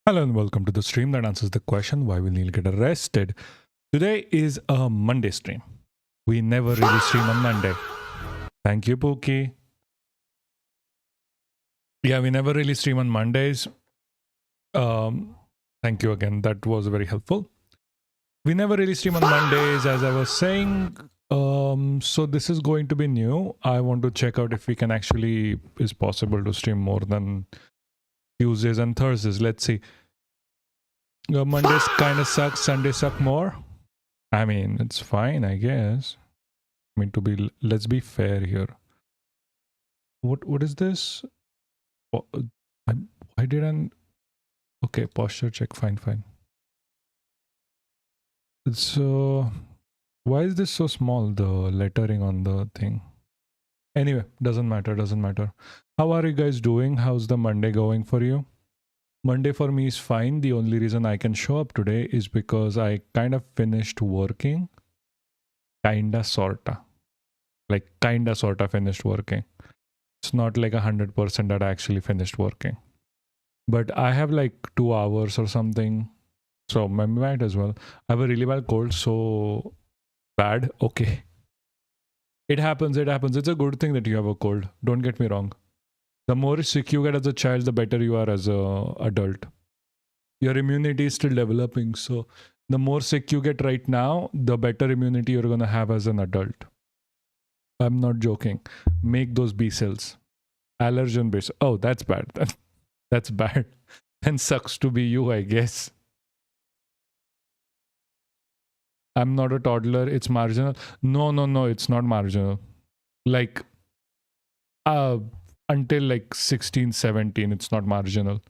Hello and welcome to the stream that answers the question why will Neil get arrested. Today is a Monday stream. We never really stream on Monday. Thank you, Pookie. Yeah, we never really stream on Mondays. Thank you again. That was very helpful. We never really stream on Mondays, as I was saying. So this is going to be new. I want to check out if we can actually, is possible to stream more than Tuesdays and Thursdays. Let's see. Mondays kind of suck. Sundays suck more. I mean, it's fine, I guess. I mean, let's be fair here. What is this? Why didn't? Okay, posture check. Fine. So Why is this so small, the lettering on the thing? Anyway, doesn't matter. How are you guys doing? How's the Monday going for you? Monday for me is fine. The only reason I can show up today is because I kind of finished working. Sorta finished working. It's not like 100% that I actually finished working. But I have like 2 hours or something. So might as well. I have a really bad cold, so bad. Okay. It happens. It's a good thing that you have a cold. Don't get me wrong. The more sick you get as a child, the better you are as a adult. Your immunity is still developing. So the more sick you get right now, the better immunity you're going to have as an adult. I'm not joking. Make those B cells. Allergen based. Oh, that's bad. That's bad. And sucks to be you, I guess. I'm not a toddler. It's marginal. No. It's not marginal. Like, until like 16, 17, it's not marginal.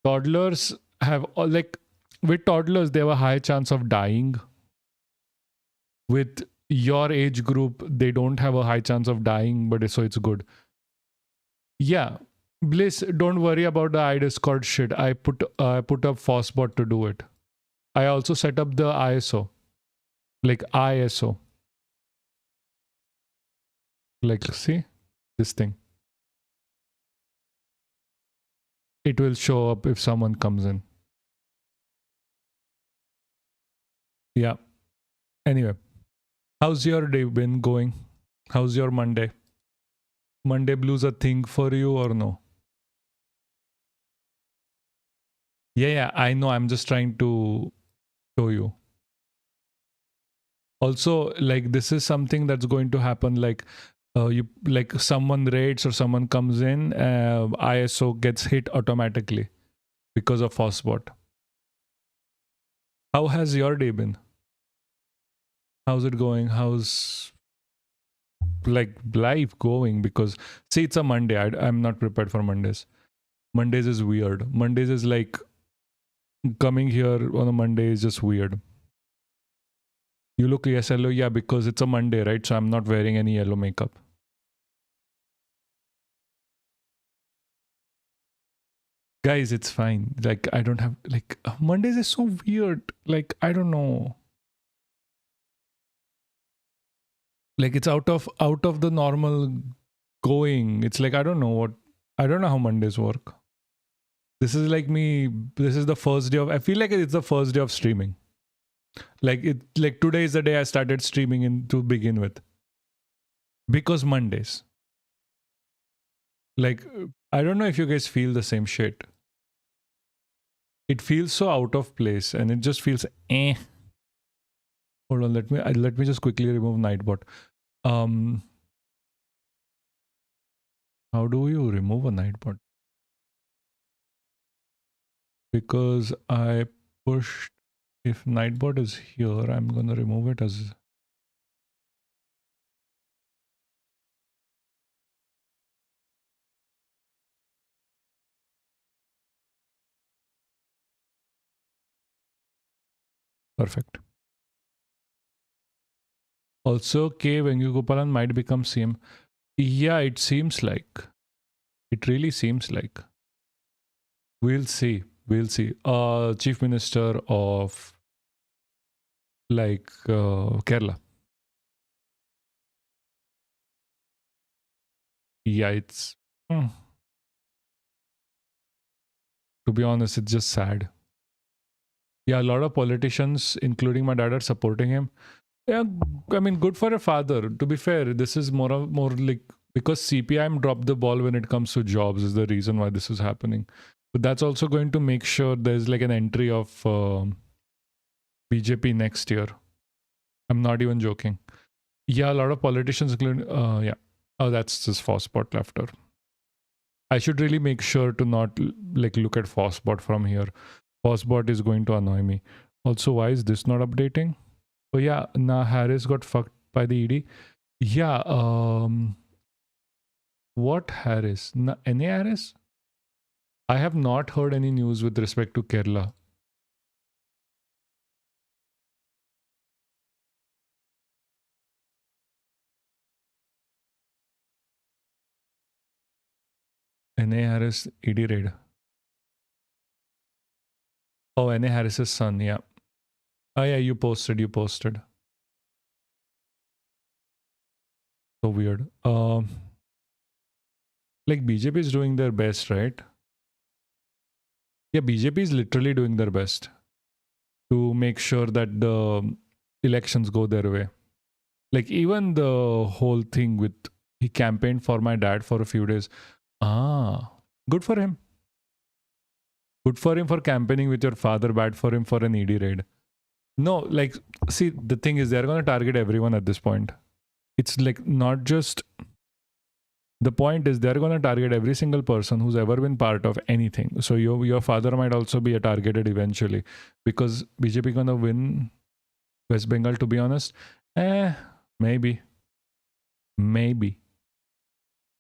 Toddlers have, like, with toddlers, they have a high chance of dying. With your age group, they don't have a high chance of dying, but so it's good. Yeah. Bliss, don't worry about the iDiscord shit. I put up Fosbot to do it. I also set up the ISO. Like ISO. Like, see? This thing. It will show up if someone comes in. Yeah. Anyway. How's your day been going? How's your Monday? Monday blues a thing for you or no? Yeah, I know. I'm just trying to show you. Also, like, this is something that's going to happen. Like, you like someone raids or someone comes in, ISO gets hit automatically because of Fosbot. How has your day been? How's it going? How's like life going? Because see, it's a Monday. I'm not prepared for Mondays. Mondays is weird. Mondays is like coming here on a Monday is just weird. You look yellow, yeah, because it's a Monday, right? So I'm not wearing any yellow makeup. Guys, it's fine. Like, I don't have, like, Mondays is so weird. Like, I don't know. Like, it's out of the normal going. It's like, I don't know how Mondays work. This is like me, this is the first day of, I feel like it's the first day of streaming. Like, today is the day I started streaming in to begin with. Because Mondays. Like, I don't know if you guys feel the same shit. It feels so out of place and it just feels eh. Hold on, let me just quickly remove Nightbot. How do you remove a Nightbot? Because I pushed, if Nightbot is here, I'm gonna remove it as perfect. Also, K. Vengugopalan might become CM. Yeah, it seems like. It really seems like. We'll see. Chief Minister of like Kerala. Yeah, it's. To be honest, it's just sad. Yeah, a lot of politicians, including my dad, are supporting him. Yeah, I mean, good for a father. To be fair, this is more like because CPIM dropped the ball when it comes to jobs is the reason why this is happening. But that's also going to make sure there's like an entry of BJP next year. I'm not even joking. Yeah, a lot of politicians, including yeah. Oh, that's just Fosbot laughter. I should really make sure to not like look at Fosbot from here. Fosbot is going to annoy me. Also, why is this not updating? Oh yeah, nah, Harris got fucked by the ED. Yeah, what Harris? Any Harris? I have not heard any news with respect to Kerala. N.A. Harris, ED raid. Oh, N.A. Harris's son, yeah. Oh, yeah, you posted. So weird. Like BJP is doing their best, right? Yeah, BJP is literally doing their best to make sure that the elections go their way. Like even the whole thing with he campaigned for my dad for a few days. Good for him. Good for him for campaigning with your father, bad for him for an ED raid. No, like, see, the thing is, they're going to target everyone at this point. It's like not just. The point is, they're going to target every single person who's ever been part of anything. So your father might also be targeted eventually because BJP going to win West Bengal, to be honest. Maybe.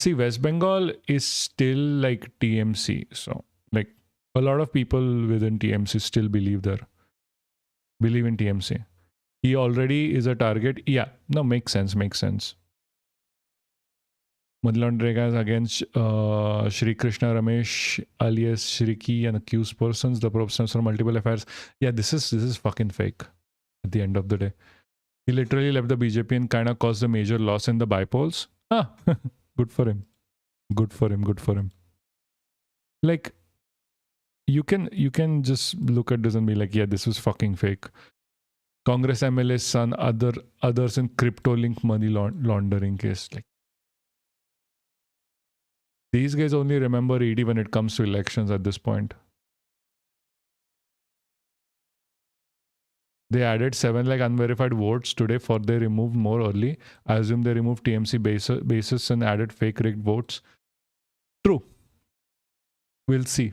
See, West Bengal is still like TMC. So, like, a lot of people within TMC still believe in TMC. He already is a target. Yeah, no, makes sense. Money launderers against Shri Krishna Ramesh alias Shriki and accused persons, the probes for multiple affairs. Yeah, this is fucking fake at the end of the day. He literally left the BJP and kind of caused a major loss in the bipolls. Good for him. Like, you can just look at this and be like, yeah, this was fucking fake. Congress MLA's son, others in crypto link money laundering case. Like, these guys only remember ED when it comes to elections at this point. They added 7 like unverified votes today for they removed more early. I assume they removed TMC basis and added fake rigged votes. True. We'll see.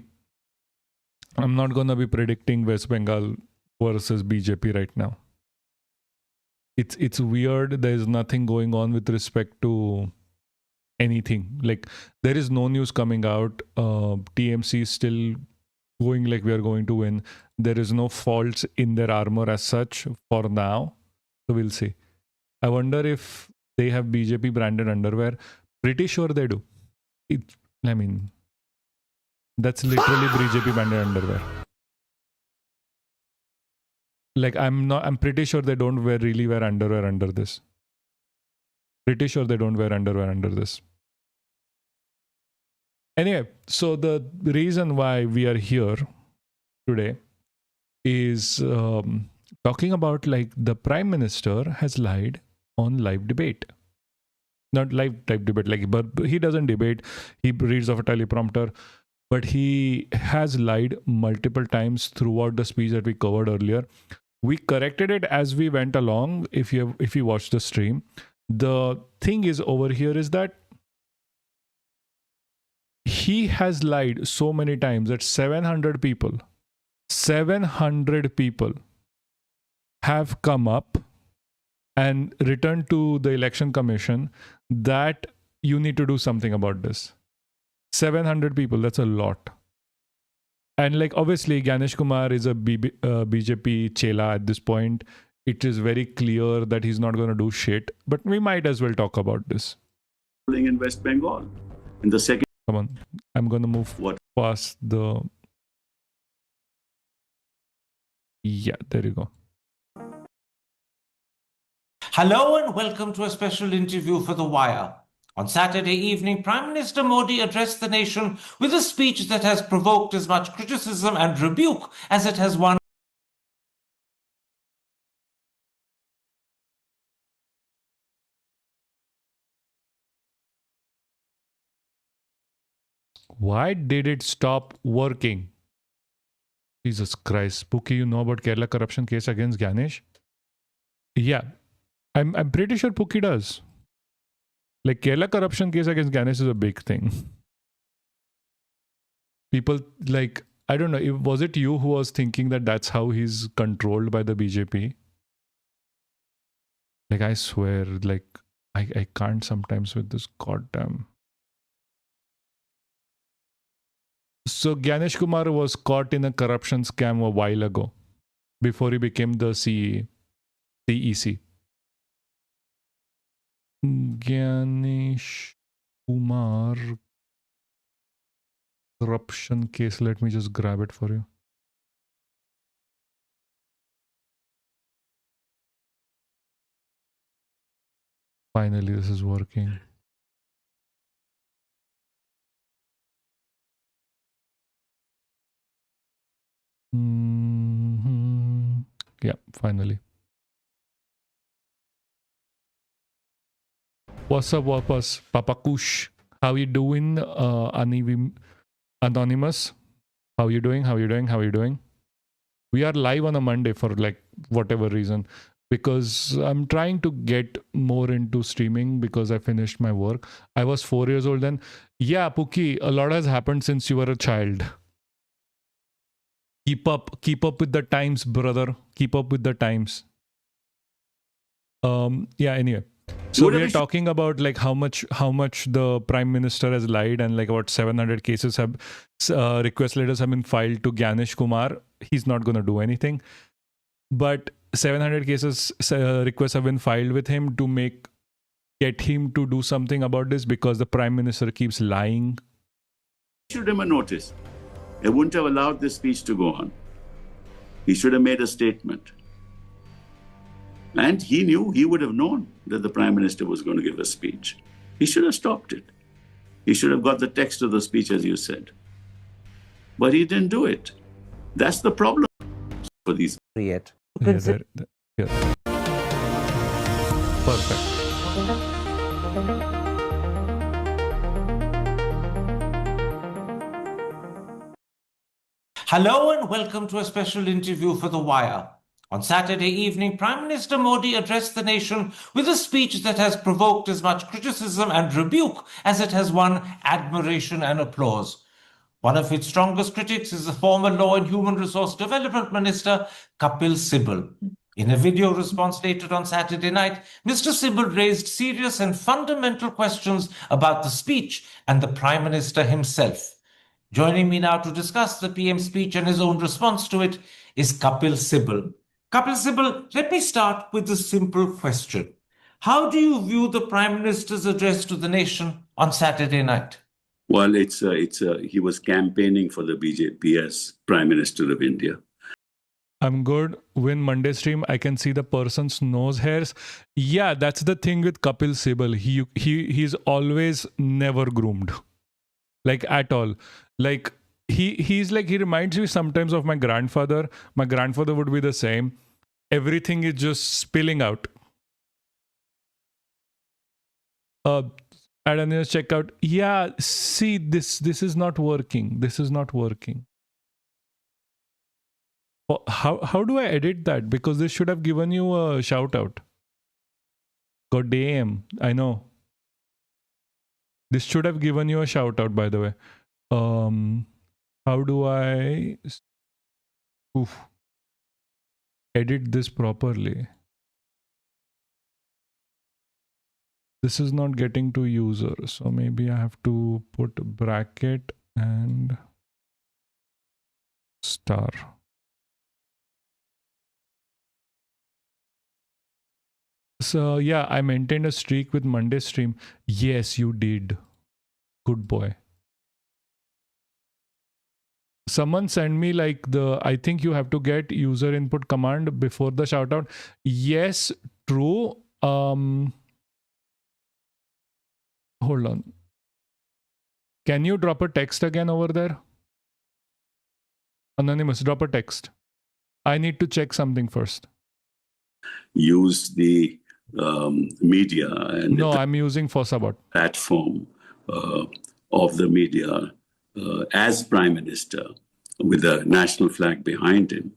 I'm not going to be predicting West Bengal versus BJP right now. It's weird. There's nothing going on with respect to anything. Like, there is no news coming out. TMC is still going like we are going to win. There is no faults in their armor as such for now. So we'll see. I wonder if they have BJP branded underwear. Pretty sure they do. I mean, that's literally BJP branded underwear. Like, I'm pretty sure they don't really wear underwear under this. Pretty sure they don't wear underwear under this. Anyway, so the reason why we are here today is talking about like the Prime Minister has lied on live debate. Not live type debate, like, but he doesn't debate. He reads off a teleprompter, but he has lied multiple times throughout the speech that we covered earlier. We corrected it as we went along. If you watched the stream, the thing is over here is that he has lied so many times that 700 people have come up and returned to the election commission that you need to do something about this. 700 people, that's a lot. And like, obviously, Ganesh Kumar is a BJP chela at this point. It is very clear that he's not going to do shit, but we might as well talk about this. In West Bengal. In the second... Come on, I'm going to move past the... Yeah, there you go. Hello and welcome to a special interview for The Wire. On Saturday evening, Prime Minister Modi addressed the nation with a speech that has provoked as much criticism and rebuke as it has won. Why did it stop working? Jesus Christ. Pookie, you know about Kerala corruption case against Ganesh? Yeah. I'm pretty sure Pookie does. Like, Kerala corruption case against Ganesh is a big thing. People, like, I don't know, was it you who was thinking that that's how he's controlled by the BJP? Like, I swear, like, I can't sometimes with this goddamn... So Ganesh Kumar was caught in a corruption scam a while ago, before he became the CEC. Ganesh Kumar corruption case. Let me just grab it for you. Finally, this is working. Yeah, finally. What's up, Papaksh? How you doing, Anonymous? How you doing? How you doing? How you doing? We are live on a Monday for like whatever reason, because I'm trying to get more into streaming because I finished my work. I was 4 years old then. Yeah, Pookie, a lot has happened since you were a child. Keep up with the times, brother. Keep up with the times. Yeah, anyway. So we are talking about like how much the Prime Minister has lied, and like about 700 cases have request letters have been filed to Ganesh Kumar. He's not going to do anything, but 700 cases requests have been filed with him to get him to do something about this, because the Prime Minister keeps lying. Issued him a notice. It wouldn't have allowed this speech to go on. He should have made a statement. And he knew, he would have known that the Prime Minister was going to give a speech. He should have stopped it. He should have got the text of the speech, as you said. But he didn't do it. That's the problem for these. Yeah. Perfect. Hello and welcome to a special interview for The Wire. On Saturday evening, Prime Minister Modi addressed the nation with a speech that has provoked as much criticism and rebuke as it has won admiration and applause. One of its strongest critics is the former Law and Human Resource Development Minister, Kapil Sibal. In a video response dated on Saturday night, Mr. Sibal raised serious and fundamental questions about the speech and the Prime Minister himself. Joining me now to discuss the PM's speech and his own response to it is Kapil Sibal. Kapil Sibal, let me start with a simple question. How do you view the Prime Minister's address to the nation on Saturday night? Well, he was campaigning for the BJP as Prime Minister of India. I'm good. When Monday stream, I can see the person's nose hairs. Yeah, that's the thing with Kapil Sibal. He's always never groomed, like at all. Like he reminds me sometimes of my grandfather. My grandfather would be the same. Everything is just spilling out. At a news checkout. Yeah, see, this is not working. This is not working. How do I edit that? Because this should have given you a shout out. God damn, I know. This should have given you a shout out, by the way. How do I edit this properly? This is not getting to user, so maybe I have to put bracket and star. So yeah, I maintained a streak with Monday stream. Yes, you did. Good boy. Someone sent me like I think you have to get user input command before the shout out. Yes, true. Hold on. Can you drop a text again over there? Anonymous, drop a text. I need to check something first. Use the media and no, I'm using Fossabot platform of the media as Prime Minister with a national flag behind him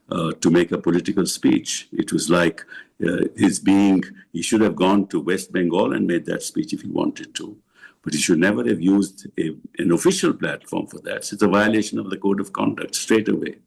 to make a political speech. It was like he should have gone to West Bengal and made that speech if he wanted to. But he should never have used an official platform for that. It's a violation of the code of conduct straight away.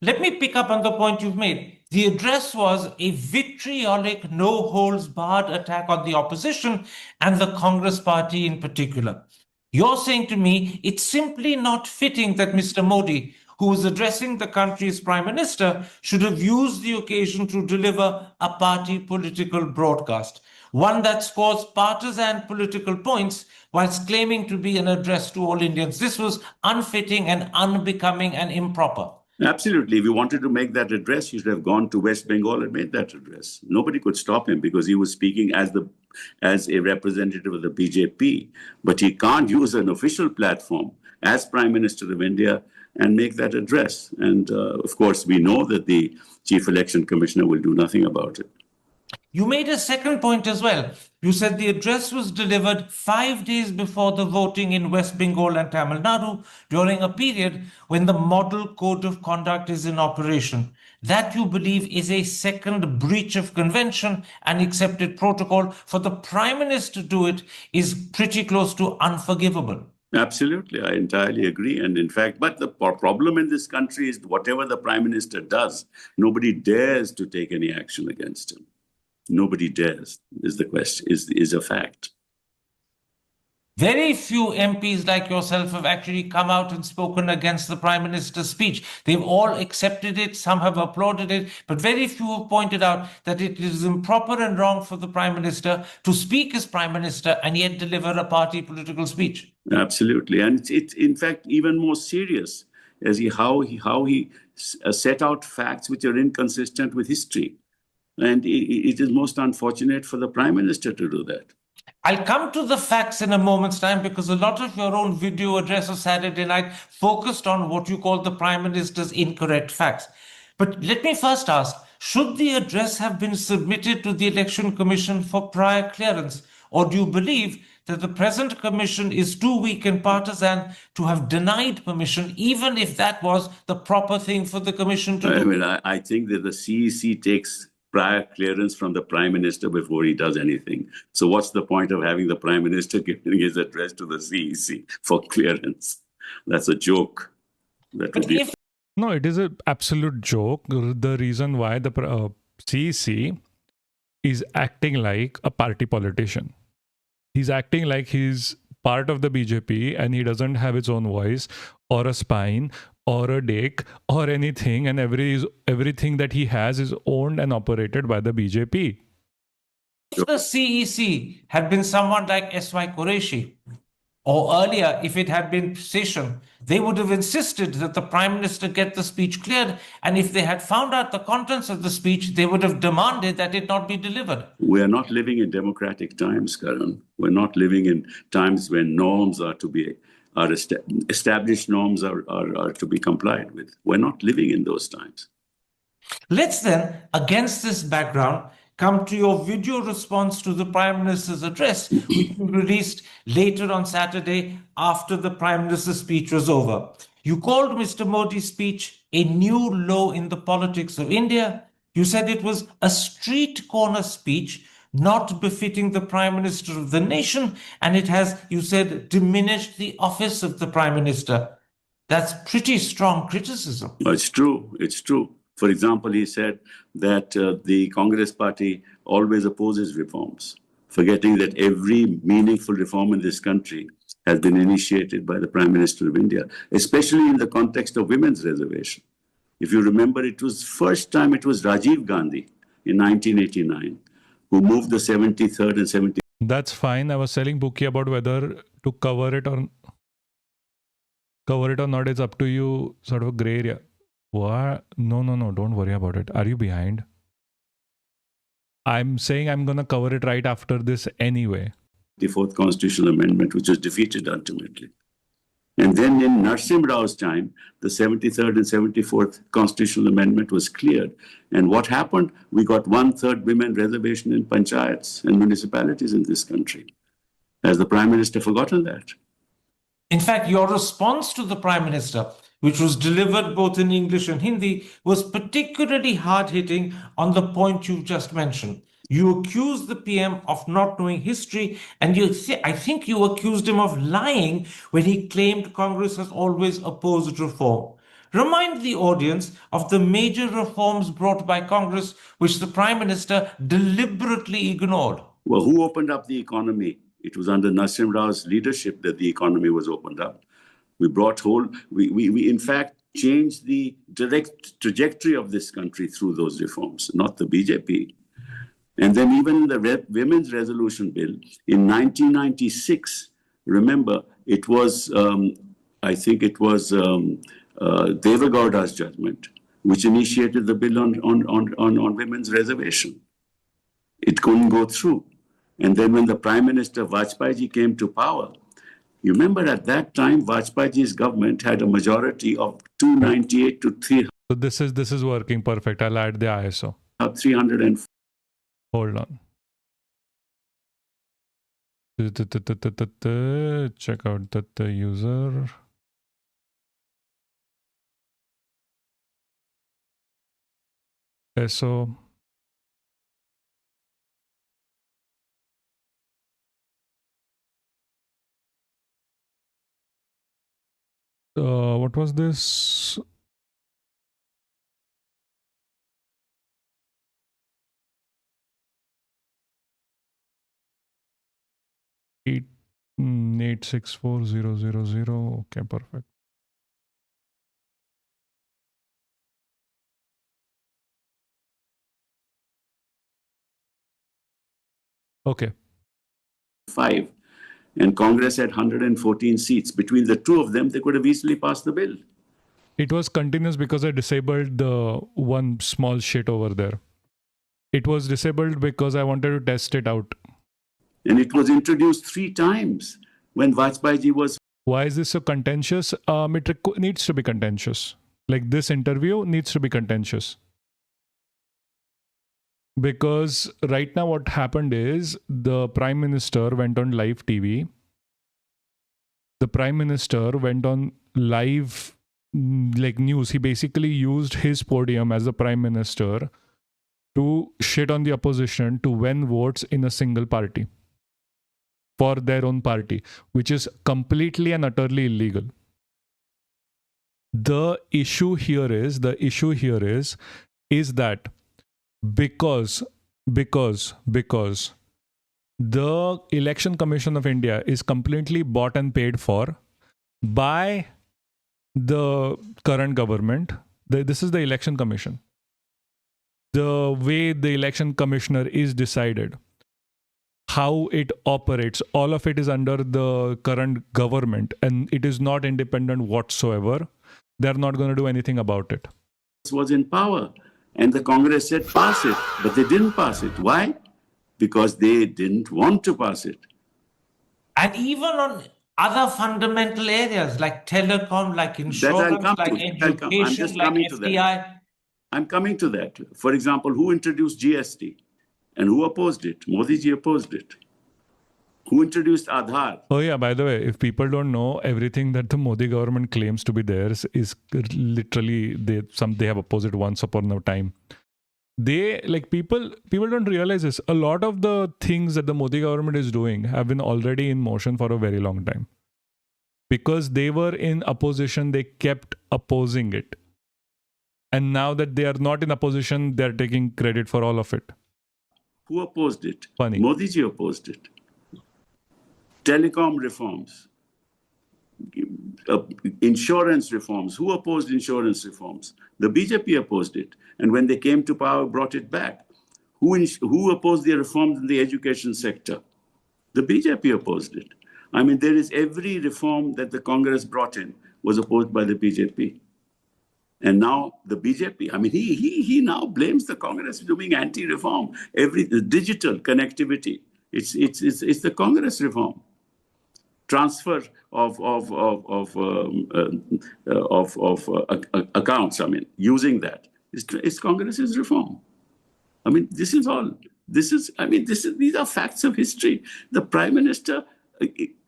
Let me pick up on the point you've made. The address was a vitriolic, no-holds-barred attack on the opposition and the Congress party in particular. You're saying to me it's simply not fitting that Mr. Modi, who was addressing the country's prime minister, should have used the occasion to deliver a party political broadcast. one that scores partisan political points whilst claiming to be an address to all Indians. This was unfitting and unbecoming and improper. Absolutely. If you wanted to make that address, you should have gone to West Bengal and made that address. Nobody could stop him because he was speaking as a representative of the BJP. But he can't use an official platform as Prime Minister of India and make that address. And of course, we know that the Chief Election Commissioner will do nothing about it. You made a second point as well. You said the address was delivered 5 days before the voting in West Bengal and Tamil Nadu during a period when the model code of conduct is in operation. That you believe is a second breach of convention and accepted protocol. For the Prime Minister to do it is pretty close to unforgivable. Absolutely, I entirely agree. And in fact, but the problem in this country is whatever the Prime Minister does, nobody dares to take any action against him. Nobody dares, is the question, is a fact. Very few MPs like yourself have actually come out and spoken against the Prime Minister's speech. They've all accepted it, some have applauded it, but very few have pointed out that it is improper and wrong for the Prime Minister to speak as Prime Minister and yet deliver a party political speech. Absolutely. And it's in fact even more serious as how he set out facts which are inconsistent with history. And it is most unfortunate for the Prime Minister to do that. I'll come to the facts in a moment's time because a lot of your own video address of Saturday night focused on what you call the Prime Minister's incorrect facts. But let me first ask, should the address have been submitted to the Election Commission for prior clearance? Or do you believe that the present commission is too weak and partisan to have denied permission, even if that was the proper thing for the commission to do? I mean, I think that the CEC takes prior clearance from the Prime Minister before he does anything. So what's the point of having the Prime Minister giving his address to the CEC for clearance? That's a joke. That would be... No, it is an absolute joke. The reason why the CEC is acting like a party politician. He's acting like he's part of the BJP and he doesn't have his own voice or a spine or a dick or anything, and everything that he has is owned and operated by the BJP. If the CEC had been someone like S.Y. Qureshi, or earlier, if it had been Session, they would have insisted that the Prime Minister get the speech cleared. And if they had found out the contents of the speech, they would have demanded that it not be delivered. We are not living in democratic times, Karan. We're not living in times when norms are to be, established norms are to be complied with. We're not living in those times. Let's then, against this background, come to your video response to the Prime Minister's address, which was released later on Saturday after the Prime Minister's speech was over. You called Mr. Modi's speech a new low in the politics of India. You said it was a street corner speech, not befitting the Prime Minister of the nation, and it has, you said, diminished the office of the Prime Minister. That's pretty strong criticism. It's true. It's true. For example, he said that the Congress party always opposes reforms, forgetting that every meaningful reform in this country has been initiated by the Prime Minister of India, especially in the context of women's reservation. If you remember, it was Rajiv Gandhi in 1989 who moved the 73rd and 74th. That's fine. I was telling Bookie about whether to cover it or not. It's up to you, sort of a gray area. What? No, don't worry about it. Are you behind? I'm saying I'm going to cover it right after this anyway. The fourth constitutional amendment, which was defeated ultimately. And then in Narsim Rao's time, the 73rd and 74th constitutional amendment was cleared. And what happened? We got 1/3 women reservation in panchayats and municipalities in this country. Has the Prime Minister forgotten that? In fact, your response to the Prime Minister, which was delivered both in English and Hindi, was particularly hard-hitting on the point you've just mentioned. You accused the PM of not knowing history, and I think you accused him of lying when he claimed Congress has always opposed reform. Remind the audience of the major reforms brought by Congress, which the Prime Minister deliberately ignored. Well, who opened up the economy? It was under Narsim Rao's leadership that the economy was opened up. We in fact changed the direct trajectory of this country through those reforms, not the BJP. And then even the Women's Resolution Bill in 1996, remember, it was, I think it was Devagowda's judgment, which initiated the bill on women's reservation. It couldn't go through. And then when the Prime Minister Vajpayee came to power, you remember at that time, Vajpayee's government had a majority of 298 to 300. So this is working perfect. I'll add the ISO. 300 Hold on. Check out that the user. ISO. What was this? Eight 864000. Okay, perfect. Okay. 5, and Congress had 114 seats. Between the two of them, they could have easily passed the bill. It was continuous because I disabled the one small shit over there. It was disabled because I wanted to test it out. And it was introduced 3 times when Vajpayee was. Why is this so contentious? It needs to be contentious. Like this interview needs to be contentious. Because right now what happened is the Prime Minister went on live TV. The Prime Minister went on live like news. He basically used his podium as the Prime Minister to shit on the opposition to win votes in a single party for their own party, which is completely and utterly illegal. The issue here is that because the Election Commission of India is completely bought and paid for by the current government. This is the Election Commission. The way the election commissioner is decided, how it operates, all of it is under the current government and it is not independent whatsoever. They're not going to do anything about it. Was in power, and the Congress said pass it, but they didn't pass it. Why? Because they didn't want to pass it. And even on other fundamental areas like telecom, like insurance, like education, like FDI. I'm coming to that. For example, who introduced GST and who opposed it? Modi ji opposed it. Who introduced Aadhaar? Oh yeah, by the way, if people don't know, everything that the Modi government claims to be theirs is literally they have opposed it once upon a time. They like people don't realize this. A lot of the things that the Modi government is doing have been already in motion for a very long time. Because they were in opposition, they kept opposing it. And now that they are not in opposition, they're taking credit for all of it. Who opposed it? Funny. Modi ji opposed it. Telecom reforms, insurance reforms. Who opposed insurance reforms? The BJP opposed it. And when they came to power, brought it back. Who opposed the reforms in the education sector? The BJP opposed it. I mean, there is every reform that the Congress brought in was opposed by the BJP. And now the BJP, I mean, he now blames the Congress for doing anti-reform. The digital connectivity, it's the Congress reform. Transfer of accounts, I mean, using that. It's Congress's reform. I mean, these are facts of history. The Prime Minister,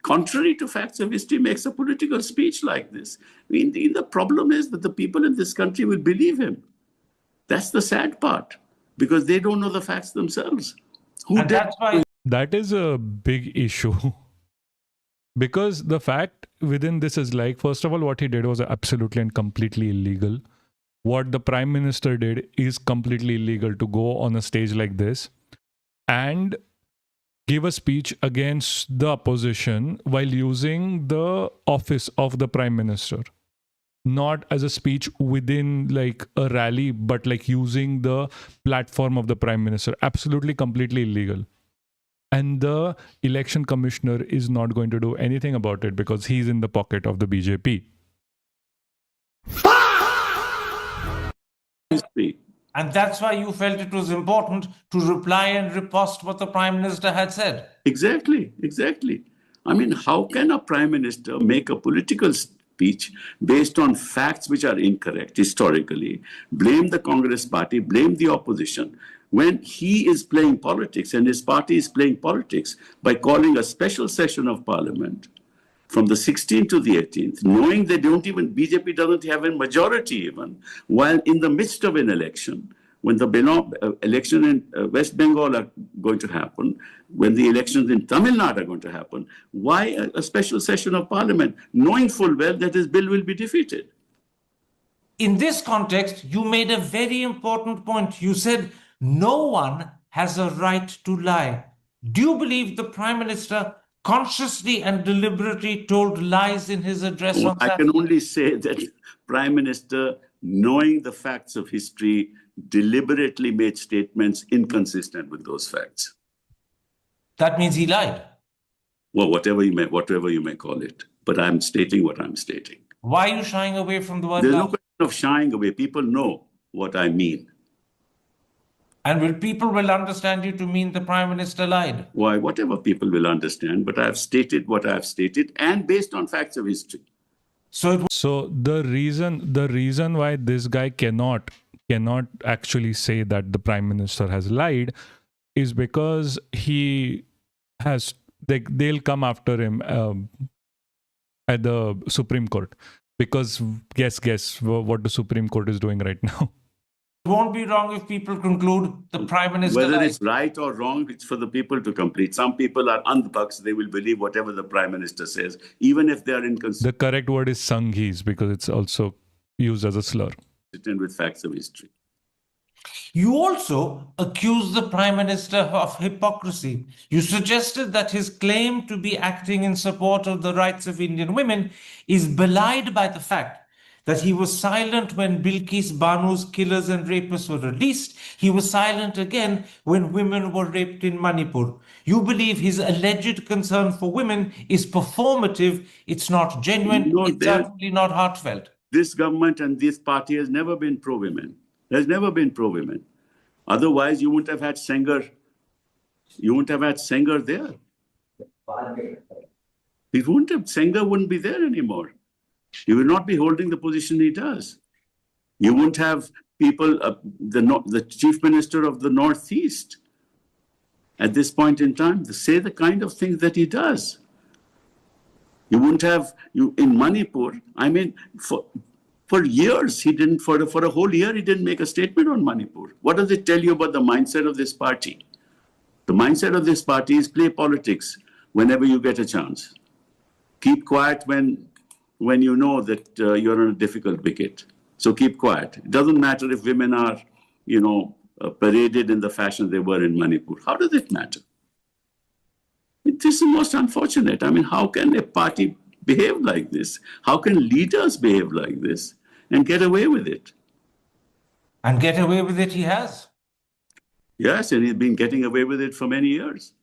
contrary to facts of history, makes a political speech like this. I mean, the problem is that the people in this country will believe him. That's the sad part, because they don't know the facts themselves. That's why that is a big issue. Because the fact within this is like, first of all, what he did was absolutely and completely illegal. What the Prime Minister did is completely illegal, to go on a stage like this and give a speech against the opposition while using the office of the Prime Minister. not as a speech within like a rally, but like using the platform of the prime minister. Absolutely, completely illegal. And the election commissioner is not going to do anything about it because he's in the pocket of the BJP. And that's why you felt it was important to reply and riposte what the Prime Minister had said. Exactly, exactly. I mean, how can a prime minister make a political speech based on facts which are incorrect historically, blame the Congress party, blame the opposition, when he is playing politics and his party is playing politics by calling a special session of parliament from the 16th to the 18th, knowing they don't even, BJP doesn't have a majority even, while in the midst of an election, when the election in West Bengal are going to happen, when the elections in Tamil Nadu are going to happen, why a special session of parliament, knowing full well that his bill will be defeated? In this context, you made a very important point. You said no one has a right to lie. Do you believe the Prime Minister consciously and deliberately told lies in his address on I Saturday? can only say that Prime Minister, knowing the facts of history, deliberately made statements inconsistent with those facts. That means he lied. Well, whatever you may call it, but I'm stating what I'm stating. Why are you shying away from the word There's lie? no question of shying away. People know what I mean. And people will understand you to mean the Prime Minister lied? Why, whatever people will understand, but I've stated what I've stated and based on facts of history. So the reason why this guy cannot actually say that the prime minister has lied is because he has they'll come after him at the Supreme Court, because guess what the Supreme Court is doing right now. It won't be wrong if people conclude the Prime Minister Whether lied. it's right or wrong, it's for the people to complete. Some people are andhbhaks. They will believe whatever the Prime Minister says, even if they are inconsistent The correct word is sanghis, because it's also used as a slur. with facts of history. You also accused the Prime Minister of hypocrisy. You suggested that his claim to be acting in support of the rights of Indian women is belied by the fact that he was silent when Bilkis Banu's killers and rapists were released. He was silent again when women were raped in Manipur. You believe his alleged concern for women is performative, it's not genuine, No, it's certainly not heartfelt. This government and this party has never been pro-women. Has never been pro-women. Otherwise, you wouldn't have had Sengar. You wouldn't have had Sengar there. Sengar wouldn't be there anymore. He will not be holding the position he does. You won't have people, the chief minister of the Northeast at this point in time, to say the kind of things that he does. You wouldn't have, in Manipur, I mean, for years, he didn't, for a whole year, he didn't make a statement on Manipur. What does it tell you about the mindset of this party? The mindset of this party is play politics whenever you get a chance. Keep quiet when you know that you're on a difficult wicket. So keep quiet. It doesn't matter if women are, paraded in the fashion they were in Manipur. How does it matter? This is most unfortunate. I mean, how can a party behave like this? How can leaders behave like this and get away with it? And get away with it he has. Yes, and he's been getting away with it for many years.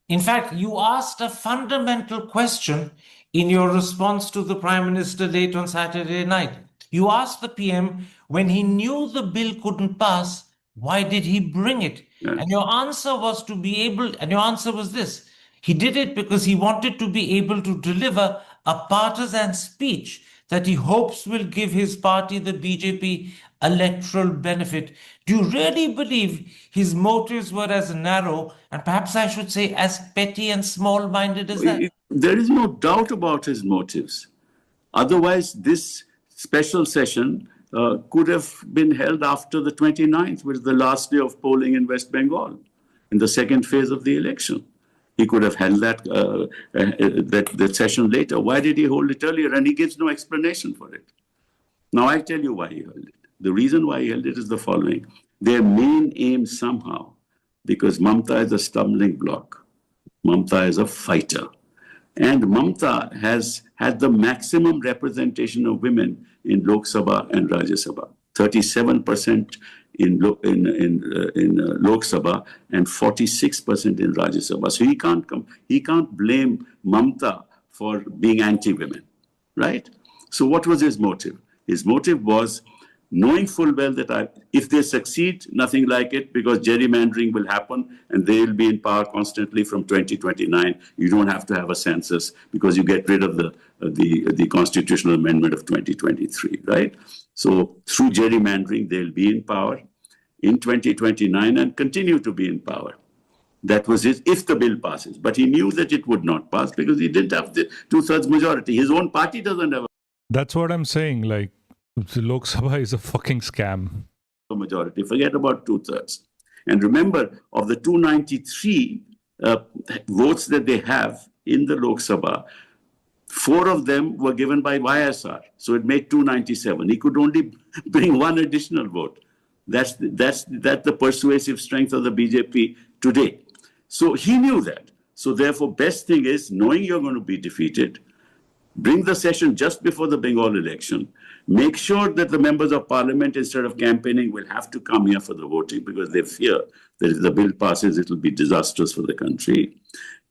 In fact, you asked a fundamental question in your response to the Prime Minister late on Saturday night. You asked the PM, when he knew the bill couldn't pass, why did he bring it? Yes. And your answer was this. He did it because he wanted to be able to deliver a partisan speech that he hopes will give his party, the BJP, electoral benefit. Do you really believe his motives were as narrow, and perhaps I should say as petty and small-minded as that? There is no doubt about his motives. Otherwise, this special session could have been held after the 29th, which is the last day of polling in West Bengal, in the second phase of the election. He could have held that session later. Why did he hold it earlier? And he gives no explanation for it. Now, I'll tell you why he held it. The reason why he held it is the following. Their main aim somehow, because Mamta is a stumbling block, Mamta is a fighter. And Mamta has had the maximum representation of women in Lok Sabha and Rajya Sabha, 37% in Lok Sabha and 46% in Rajya Sabha. So he can't blame Mamta for being anti-women, right? So what was his motive? His motive was knowing full well that if they succeed, nothing like it, because gerrymandering will happen and they will be in power constantly from 2029. You don't have to have a census because you get rid of the constitutional amendment of 2023, right? So through gerrymandering, they'll be in power in 2029 and continue to be in power. That was his, if the bill passes. But he knew that it would not pass because he didn't have the two-thirds majority. His own party doesn't have That's what I'm saying. Like, the Lok Sabha is a fucking scam. a majority. Forget about two-thirds. And remember, of the 293 votes that they have in the Lok Sabha, 4 of them were given by YSR. So it made 297. He could only bring 1 additional vote. That's the persuasive strength of the BJP today. So he knew that. So therefore, best thing is, knowing you're going to be defeated, bring the session just before the Bengal election. Make sure that the members of parliament, instead of campaigning, will have to come here for the voting because they fear that if the bill passes, it will be disastrous for the country.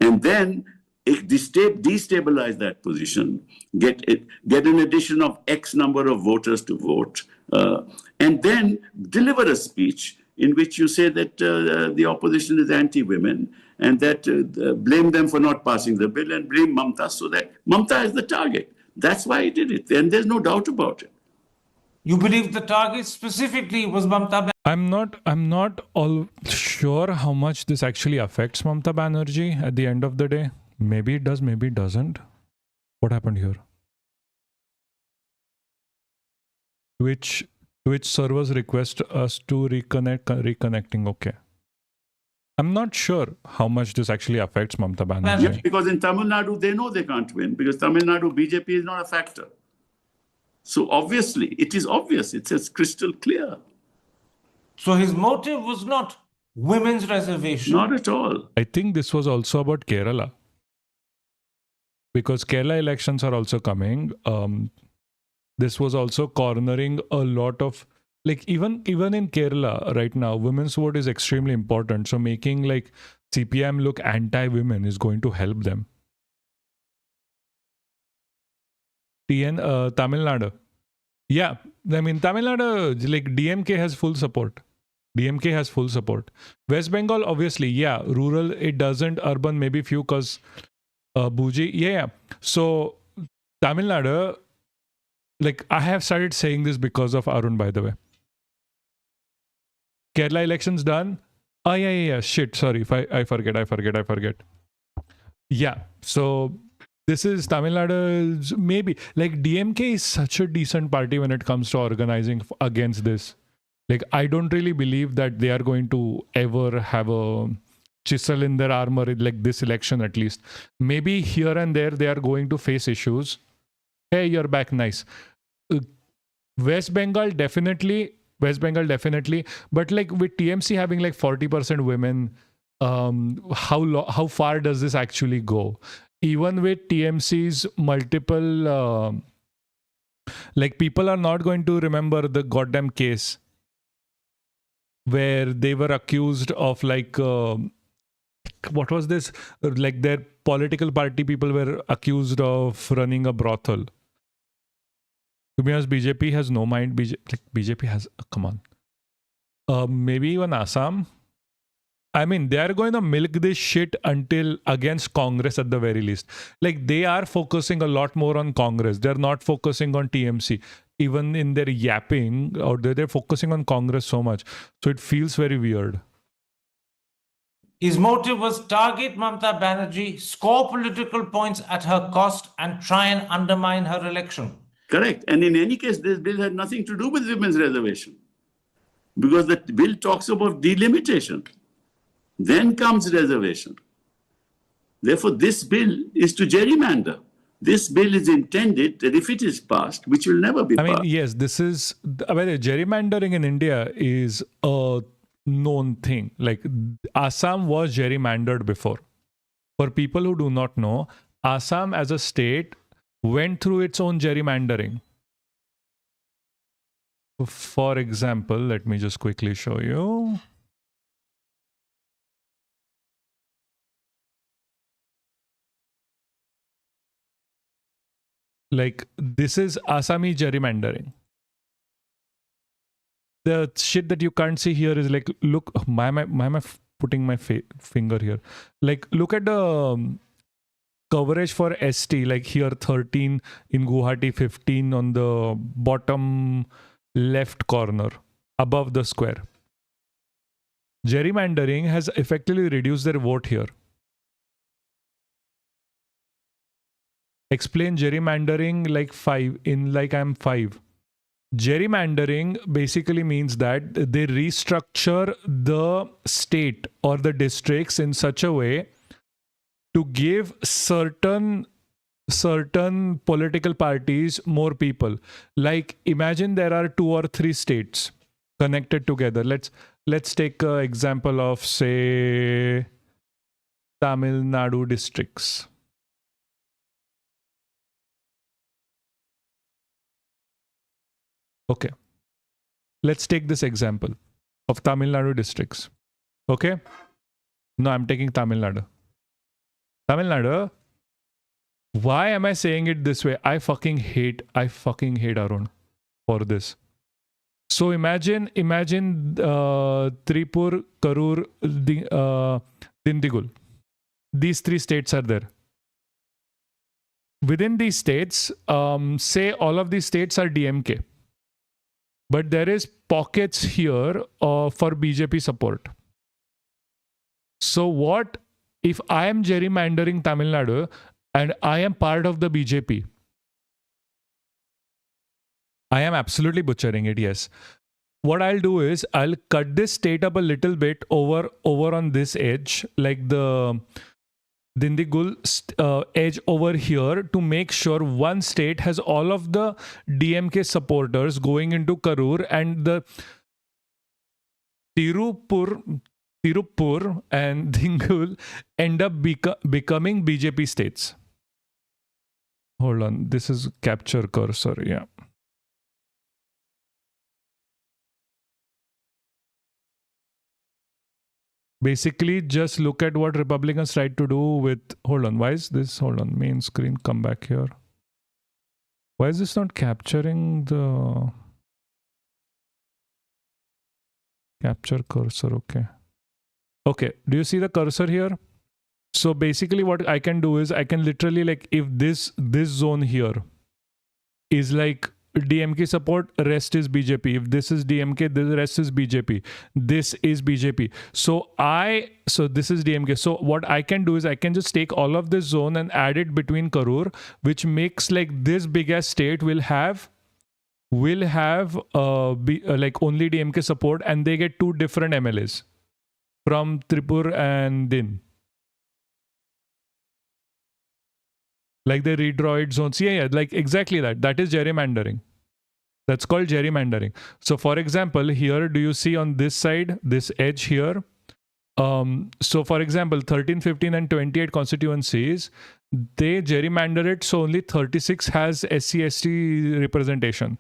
And then destabilize that position, get an addition of X number of voters to vote, and then deliver a speech in which you say that the opposition is anti-women and that blame them for not passing the bill and blame Mamta, so that Mamta is the target. That's why he did it, and there's no doubt about it. You believe the target specifically was Mamta I'm not all sure how much this actually affects Mamta Banerjee at the end of the day. Maybe it does, maybe it doesn't. What happened here? Twitch servers request us to reconnecting. Okay. I'm not sure how much this actually affects Mamta Banerjee. Yes, because in Tamil Nadu, they know they can't win because Tamil Nadu BJP is not a factor. So obviously, it is obvious. It's crystal clear. So his motive was not women's reservation. Not at all. I think this was also about Kerala. Because Kerala elections are also coming. This was also cornering a lot of, like, even in Kerala right now, women's vote is extremely important. So making like CPM look anti-women is going to help them. Tamil Nadu. Yeah, I mean, Tamil Nadu, like DMK has full support. DMK has full support. West Bengal, obviously, yeah. Rural, it doesn't. Urban, maybe few because Bougie, yeah. So Tamil Nadu, like I have started saying this because of Arun, by the way. Kerala elections done. Oh, yeah. Shit, sorry. I forget. Yeah. So this is Tamil Nadu's, maybe. Like DMK is such a decent party when it comes to organizing against this. Like I don't really believe that they are going to ever have a chisel in their armor, like this election at least. Maybe here and there they are going to face issues. Hey, you're back, nice. West Bengal definitely, but like with TMC having like 40% women, how far does this actually go? Even with TMC's multiple, like people are not going to remember the goddamn case where they were accused of like, what was this? Like their political party people were accused of running a brothel. To be honest, BJP has no mind. BJP has, come on. Maybe even Assam. I mean, they are going to milk this shit until against Congress at the very least. Like they are focusing a lot more on Congress. They're not focusing on TMC. Even in their yapping, or they're focusing on Congress so much. So it feels very weird. His motive was target Mamta Banerjee, score political points at her cost, and try and undermine her election. Correct. And in any case, this bill had nothing to do with women's reservation because the bill talks about delimitation. Then comes reservation. Therefore, this bill is to gerrymander. This bill is intended that if it is passed, which will never be passed. I mean, yes, this is, gerrymandering in India is a known thing. Like Assam was gerrymandered before. For people who do not know, Assam as a state went through its own gerrymandering. For example, let me just quickly show you. Like, this is Assami gerrymandering. The shit that you can't see here is like, look, why am I putting my finger here? Like, look at the coverage for ST, like here 13 in Guwahati, 15 on the bottom left corner above the square. Gerrymandering has effectively reduced their vote here. Explain gerrymandering like 5 in like I'm 5. Gerrymandering basically means that they restructure the state or the districts in such a way to give certain political parties more people. Like, imagine there are 2 or 3 states connected together. Let's take an example of, say, Tamil Nadu districts. Okay, let's take this example of Tamil Nadu districts. Okay, no, I'm taking Tamil Nadu. Tamil Nadu. Why am I saying it this way? I fucking hate Arun for this. So imagine Tripur, Karur, Dindigul. These 3 states are there. Within these states, say all of these states are DMK. But there is pockets here for BJP support. So what if I am gerrymandering Tamil Nadu and I am part of the BJP? I am absolutely butchering it, yes. What I'll do is I'll cut this state up a little bit over on this edge, like the Dindigul edge over here, to make sure one state has all of the DMK supporters going into Karur, and the Tirupur and Dingul end up becoming BJP states. Hold on, this is capture cursor, yeah. Basically, just look at what Republicans tried to do with, hold on, why is this, hold on, main screen, come back here. Why is this not capturing the capture cursor? Okay, do you see the cursor here? So basically what I can do is I can literally, like, if this zone here is like DMK support, rest is BJP. If this is DMK, the rest is BJP. This is BJP. So this is DMK. So what I can do is I can just take all of this zone and add it between Karur, which makes like this big ass state will have like only DMK support, and they get 2 different MLAs from Tripur and Din. Like they redraw it zones. Yeah, like exactly that. That is gerrymandering. That's called gerrymandering. So for example, here, do you see on this side, this edge here? So for example, 13, 15 and 28 constituencies, they gerrymander it so only 36 has SC/ST representation.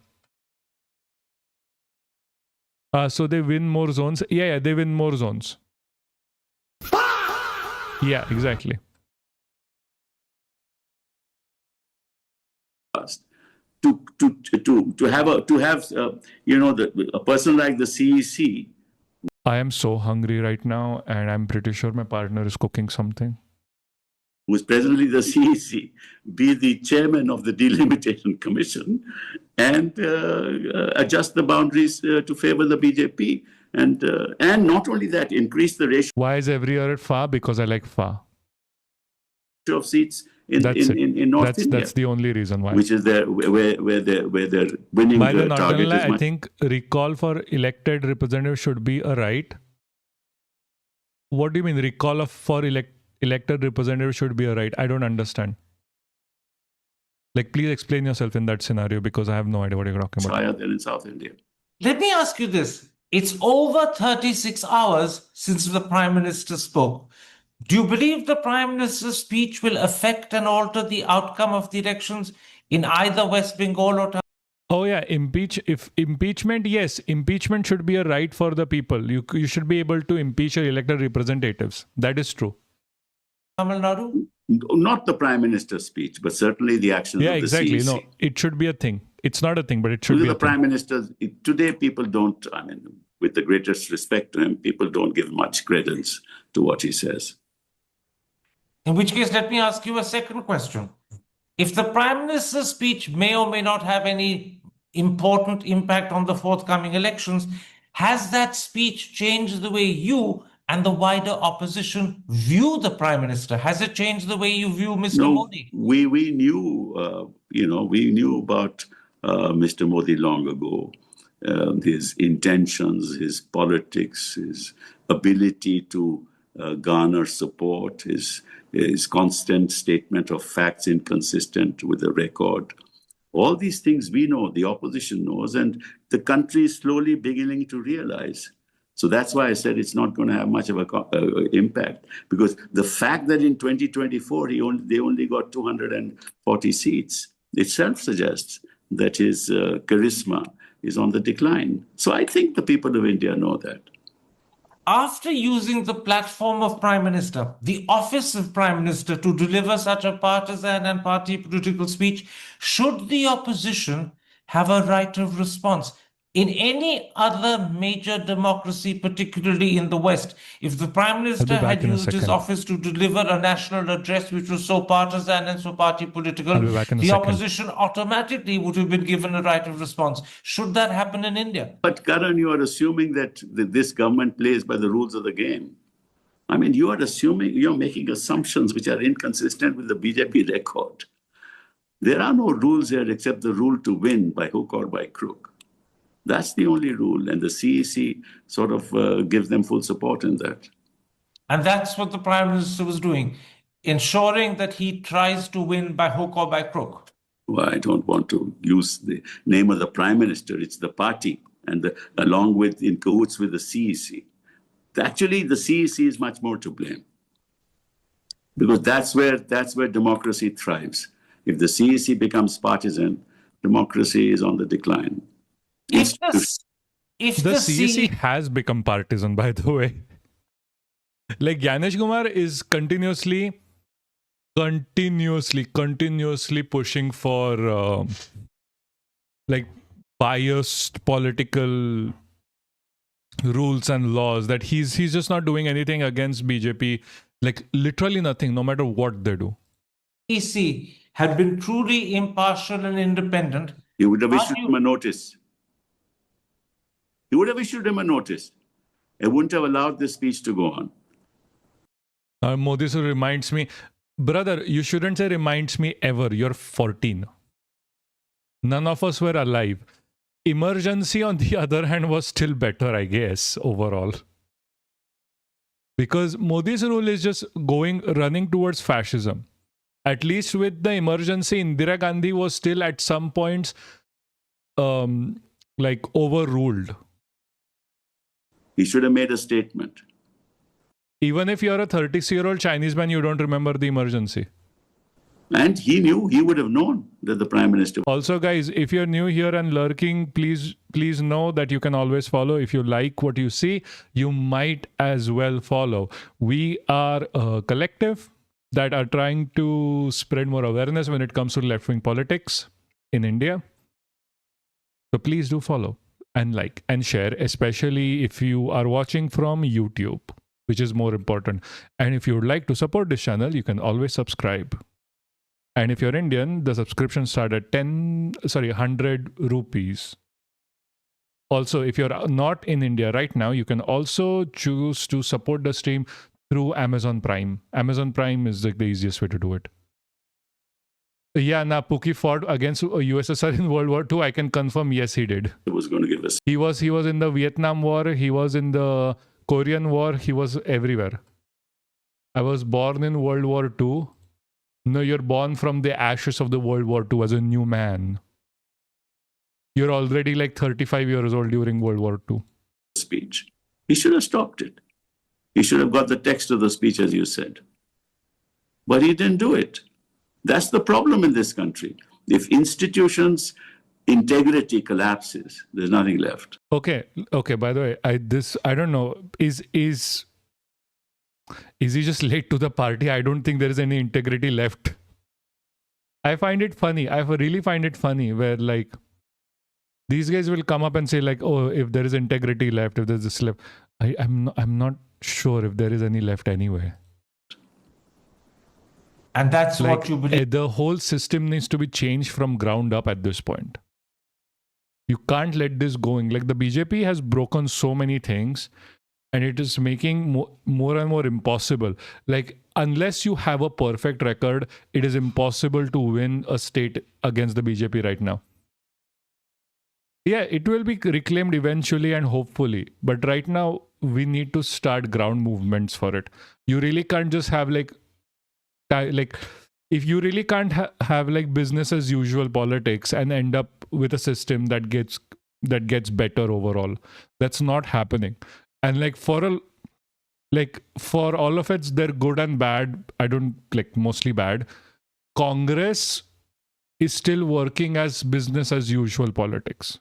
So they win more zones. Yeah, they win more zones. Yeah, exactly. To have a person like the CEC. I am so hungry right now, and I'm pretty sure my partner is cooking something. Who is presently the CEC, be the chairman of the Delimitation Commission, and adjust the boundaries to favor the BJP, and not only that, increase the ratio. Why is every year at FA? Because I like FA. Of seats in North India. That's the only reason why. Which is where they're winning the target. I think recall for elected representatives should be a right. What do you mean recall for elected representatives should be a right? I don't understand. Like, please explain yourself in that scenario, because I have no idea what you're talking about. Higher than in South India. Let me ask you this. It's over 36 hours since the Prime Minister spoke. Do you believe the Prime Minister's speech will affect and alter the outcome of the elections in either West Bengal or Oh yeah, impeachment, yes, impeachment should be a right for the people. You should be able to impeach your elected representatives. That is true. Tamil Nadu? Not the Prime Minister's speech, but certainly the actions Yeah, of the exactly. CEC. No, it should be a thing. It's not a thing, but it should Only be a the thing. Prime Minister, today people don't, I mean, with the greatest respect to him, people don't give much credence to what he says. In which case, let me ask you a second question. If the Prime Minister's speech may or may not have any important impact on the forthcoming elections, has that speech changed the way you and the wider opposition view the Prime Minister? Has it changed the way you view Mr. No, Modi? we knew, we knew about Mr. Modi long ago, his intentions, his politics, his ability to garner support, his constant statement of facts inconsistent with the record. All these things we know, the opposition knows, and the country is slowly beginning to realize. So that's why I said it's not going to have much of an impact, because the fact that in 2024 they only got 240 seats itself suggests that his charisma is on the decline. So I think the people of India know that. After using the platform of Prime Minister, the office of Prime Minister to deliver such a partisan and party political speech, should the opposition have a right of response? In any other major democracy, particularly in the West, if the Prime Minister back had in a used his second. office to deliver a national address which was so partisan and so party political, I'll be back in a the second. opposition automatically would have been given a right of response. Should that happen in India? But Karan, you are assuming that this government plays by the rules of the game. I mean, you're making assumptions which are inconsistent with the BJP record. There are no rules here except the rule to win by hook or by crook. That's the only rule, and the CEC sort of gives them full support in that. And that's what the Prime Minister was doing, ensuring that he tries to win by hook or by crook. Well, I don't want to use the name of the Prime Minister. It's the party, and along with, in cahoots with the CEC. Actually, the CEC is much more to blame, because that's where democracy thrives. If the CEC becomes partisan, democracy is on the decline. If the The CEC has become partisan, by the way. Like Gyanesh Kumar is continuously pushing for like biased political rules and laws, that he's just not doing anything against BJP, like literally nothing, no matter what they do. CEC had been truly impartial and independent, You would have issued him a notice. You would have issued him a notice. It wouldn't have allowed this speech to go on. Modi sir reminds me, brother, you shouldn't say reminds me ever. You're 14. None of us were alive. Emergency, on the other hand, was still better, I guess, overall. Because Modi's rule is just running towards fascism. At least with the emergency, Indira Gandhi was still at some points like overruled. He should have made a statement. Even if you're a 36-year-old Chinese man, you don't remember the emergency. And he would have known that the Prime Minister. Also, guys, if you're new here and lurking, please know that you can always follow. If you like what you see, you might as well follow. We are a collective that are trying to spread more awareness when it comes to left-wing politics in India. So please do follow and like and share, especially if you are watching from YouTube, which is more important. And if you would like to support this channel, you can always subscribe. And if you're Indian, the subscription starts at 100 rupees. Also, if you're not in India right now, you can also choose to support the stream through Amazon Prime. Amazon Prime is like the easiest way to do it. Yeah, Pookie fought against USSR in World War II. I can confirm, yes, he did. It was going to give us. He was in the Vietnam War. He was in the Korean War. He was everywhere. I was born in World War II. No, you're born from the ashes of the World War II as a new man. You're already like 35 years old during World War II. Speech. He should have stopped it. He should have got the text of the speech, as you said. But he didn't do it. That's the problem in this country. If institutions' integrity collapses, there's nothing left. Okay. By the way, I don't know. Is he just late to the party? I don't think there is any integrity left. I find it funny. I really find it funny where like these guys will come up and say like, oh, if there is integrity left, if there's this left. I'm not sure if there is any left anyway. And that's Like, what you believe. the whole system needs to be changed from ground up at this point. You can't let this going. Like the BJP has broken so many things and it is making more and more impossible. Like unless you have a perfect record, it is impossible to win a state against the BJP right now. Yeah, it will be reclaimed eventually and hopefully. But right now, we need to start ground movements for it. You really can't just have like if you really can't have like business as usual politics and end up with a system that gets better overall. That's not happening. And like for all of it's they're good and bad. I don't like mostly bad. Congress is still working as business as usual politics.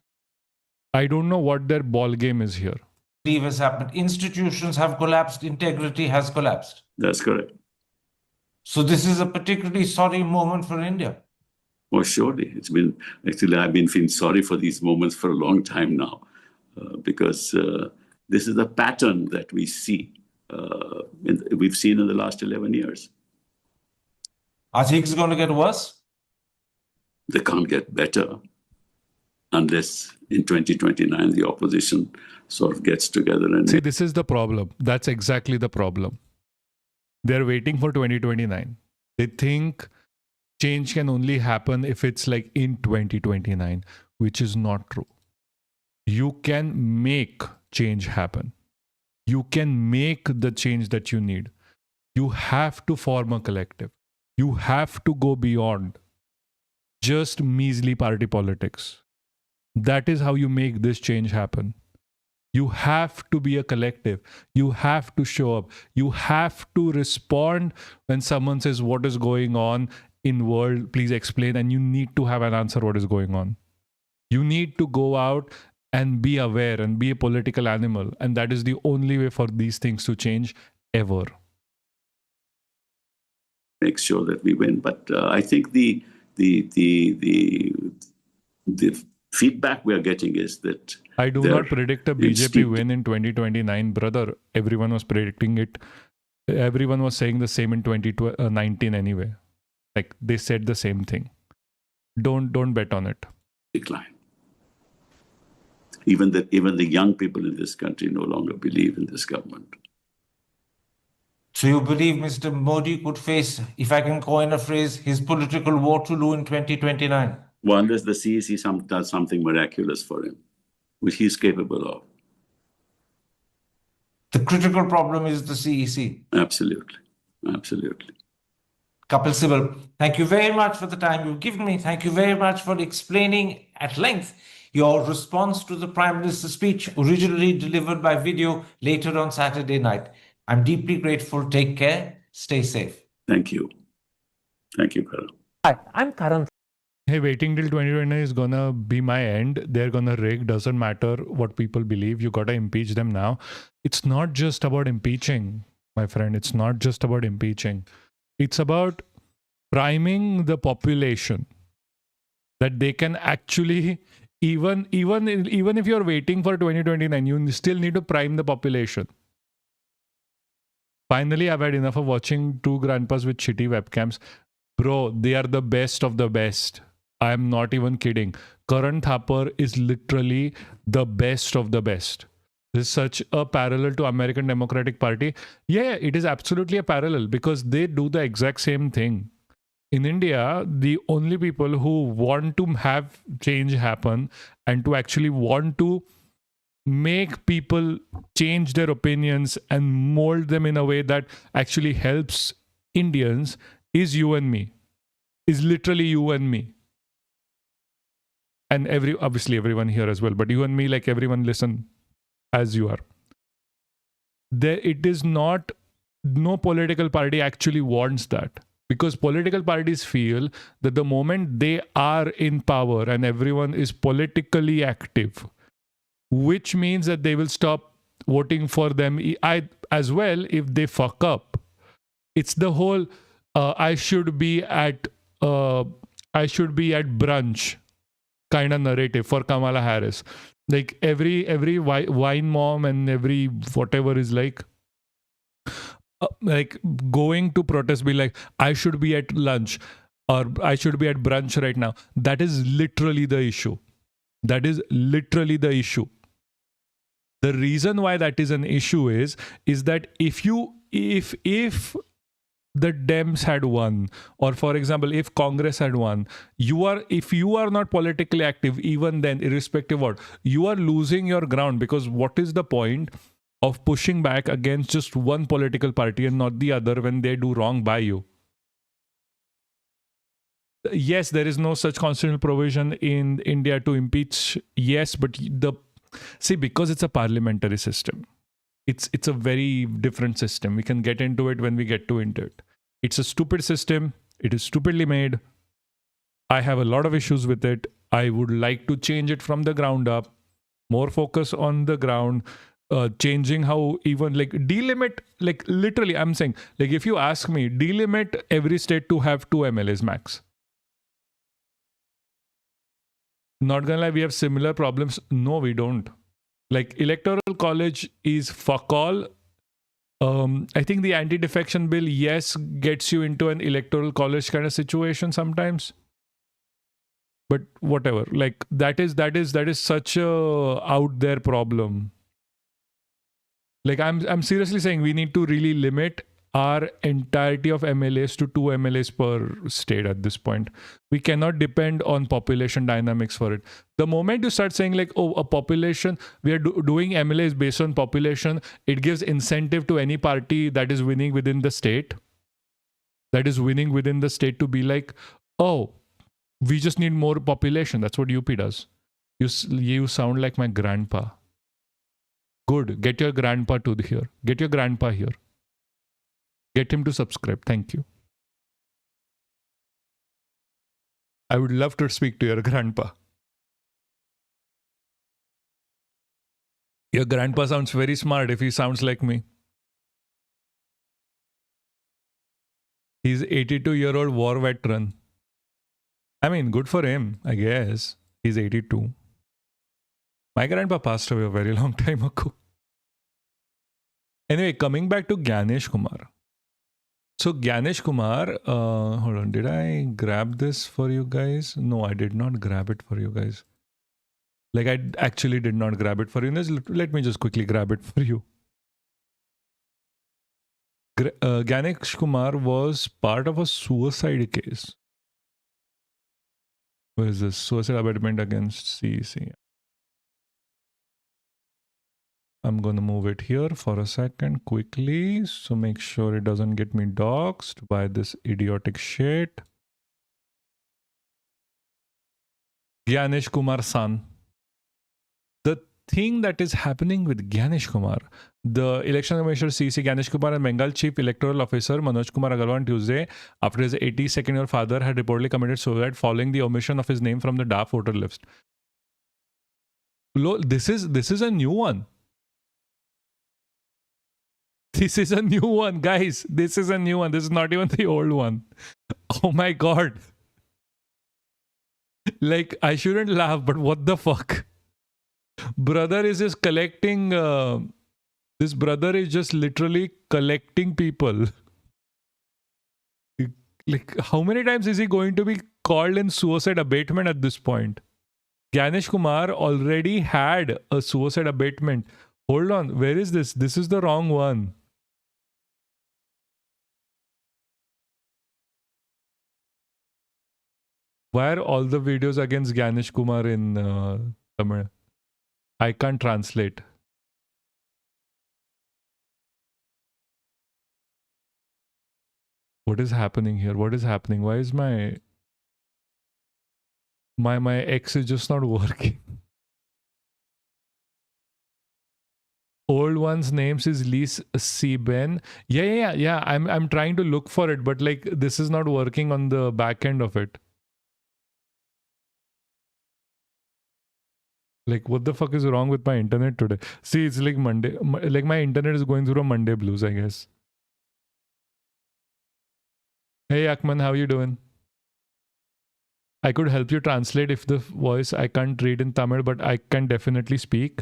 I don't know what their ball game is here. Has happened. Institutions have collapsed. Integrity has collapsed. That's correct. So this is a particularly sorry moment for India. Oh, surely. I've been feeling sorry for these moments for a long time now because this is the pattern that we see. We've seen in the last 11 years. Are things going to get worse? They can't get better unless in 2029 the opposition sort of gets together and... See, this is the problem. That's exactly the problem. They're waiting for 2029. They think change can only happen if it's like in 2029, which is not true. You can make change happen. You can make the change that you need. You have to form a collective. You have to go beyond just measly party politics. That is how you make this change happen. You have to be a collective. You have to show up. You have to respond when someone says, what is going on in world? Please explain. And you need to have an answer what is going on. You need to go out and be aware and be a political animal. And that is the only way for these things to change ever. Make sure that we win. But I think the feedback we are getting is that I do not predict a BJP win in 2029, brother. Everyone was predicting it. Everyone was saying the same in 2019 anyway. Like they said the same thing. Don't bet on it. Decline. Even the young people in this country no longer believe in this government. So you believe Mr. Modi could face, if I can coin a phrase, his political Waterloo in 2029? Well, unless the CEC does something miraculous for him, which he's capable of. The critical problem is the CEC. Absolutely. Absolutely. Kapil Sibal, thank you very much for the time you've given me. Thank you very much for explaining at length your response to the Prime Minister's speech, originally delivered by video later on Saturday night. I'm deeply grateful. Take care. Stay safe. Thank you. Thank you, Karan. Hi, I'm Karan. Hey, waiting till 2029 is gonna be my end. They're gonna rig. Doesn't matter what people believe. You gotta impeach them now. It's not just about impeaching, my friend. It's not just about impeaching. It's about priming the population that they can actually, even if you're waiting for 2029, you still need to prime the population. Finally, I've had enough of watching two grandpas with shitty webcams. Bro, they are the best of the best. I'm not even kidding. Karan Thapar is literally the best of the best. This is such a parallel to American Democratic Party. Yeah, it is absolutely a parallel because they do the exact same thing. In India, the only people who want to have change happen and to actually want to make people change their opinions and mold them in a way that actually helps Indians is you and me. Is literally you and me. And obviously everyone here as well, but you and me, like everyone listen as you are. it is not, no political party actually wants that, because political parties feel that the moment they are in power and everyone is politically active, which means that they will stop voting for them as well if they fuck up. It's the whole I should be at brunch kind of narrative for Kamala Harris. Like every wine mom and every whatever is like going to protest, be like, I should be at lunch or I should be at brunch right now. That is literally the issue. That is literally the issue. The reason why that is an issue is that if the Dems had won, or for example, if Congress had won, if you are not politically active, even then, irrespective of what, you are losing your ground, because what is the point of pushing back against just one political party and not the other when they do wrong by you? Yes, there is no such constitutional provision in India to impeach. Yes, but because it's a parliamentary system, it's a very different system. We can get into it when we get to it. It's a stupid system. It is stupidly made. I have a lot of issues with it. I would like to change it from the ground up. More focus on the ground. Changing how even like delimit, like literally I'm saying, like if you ask me, delimit every state to have 2 MLAs max. Not gonna lie, we have similar problems. No, we don't. Like electoral college is fuck all. I think the anti-defection bill, yes, gets you into an electoral college kind of situation sometimes. But whatever, like that is such a out there problem. Like I'm seriously saying we need to really limit our entirety of MLAs to 2 MLAs per state at this point. We cannot depend on population dynamics for it. The moment you start saying like, oh, a population, we are doing MLAs based on population, it gives incentive to any party that is winning within the state. To be like, oh, we just need more population. That's what UP does. You sound like my grandpa. Good. Get your grandpa to here. Get your grandpa here. Get him to subscribe. Thank you. I would love to speak to your grandpa. Your grandpa sounds very smart if he sounds like me. He's 82-year-old war veteran. I mean, good for him, I guess. He's 82. My grandpa passed away a very long time ago. Anyway, coming back to Gyanesh Kumar. So Gyanesh Kumar, hold on, did I grab this for you guys? No, I did not grab it for you guys. Like I actually did not grab it for you. Let me just quickly grab it for you. Gyanesh Kumar was part of a suicide case. Where is this? Suicide abetment against CEC. I'm going to move it here for a second quickly. So make sure it doesn't get me doxxed by this idiotic shit. Gyanesh Kumar san. The thing that is happening with Gyanesh Kumar, the election commissioner CC Gyanesh Kumar and Bengal chief electoral officer Manoj Kumar Agarwal on Tuesday, after his 82nd-year father had reportedly committed suicide following the omission of his name from the DAF voter list. This is a new one. This is a new one, guys. This is a new one. This is not even the old one. Oh my God. Like, I shouldn't laugh, but what the fuck? Brother is just collecting... this brother is just literally collecting people. Like, how many times is he going to be called in suicide abatement at this point? Gyanesh Kumar already had a suicide abatement. Hold on. Where is this? This is the wrong one. Why are all the videos against Gyanesh Kumar in Tamil? I can't translate. What is happening here? What is happening? Why is my X is just not working? Old old one's names is Lise Sieben. Yeah. I'm trying to look for it, but like this is not working on the back end of it. Like, what the fuck is wrong with my internet today? See, it's like Monday. Like, my internet is going through a Monday blues, I guess. Hey, Akman, how you doing? I could help you translate if the voice I can't read in Tamil, but I can definitely speak.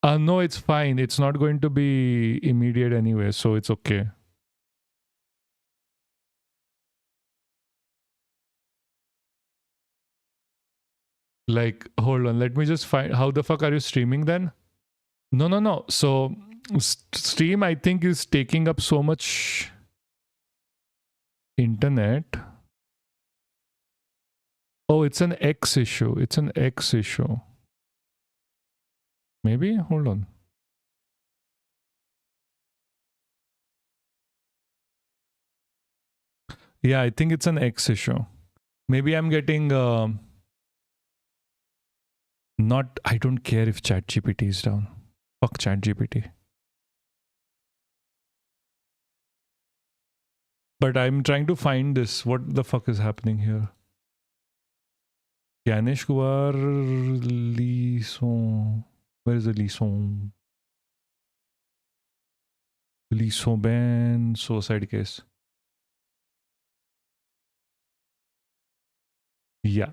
No, it's fine. It's not going to be immediate anyway, so it's okay. Like, hold on. Let me just find. How the fuck are you streaming then? No. So, stream, I think, is taking up so much internet. Oh, it's an X issue. It's an X issue. Maybe? Hold on. Yeah, I think it's an X issue. Maybe I'm getting... not... I don't care if ChatGPT is down. Fuck ChatGPT. But I'm trying to find this. What the fuck is happening here? Ganesh Kumar Lisson. Where is the Lisson? Lisson ban suicide case. Yeah.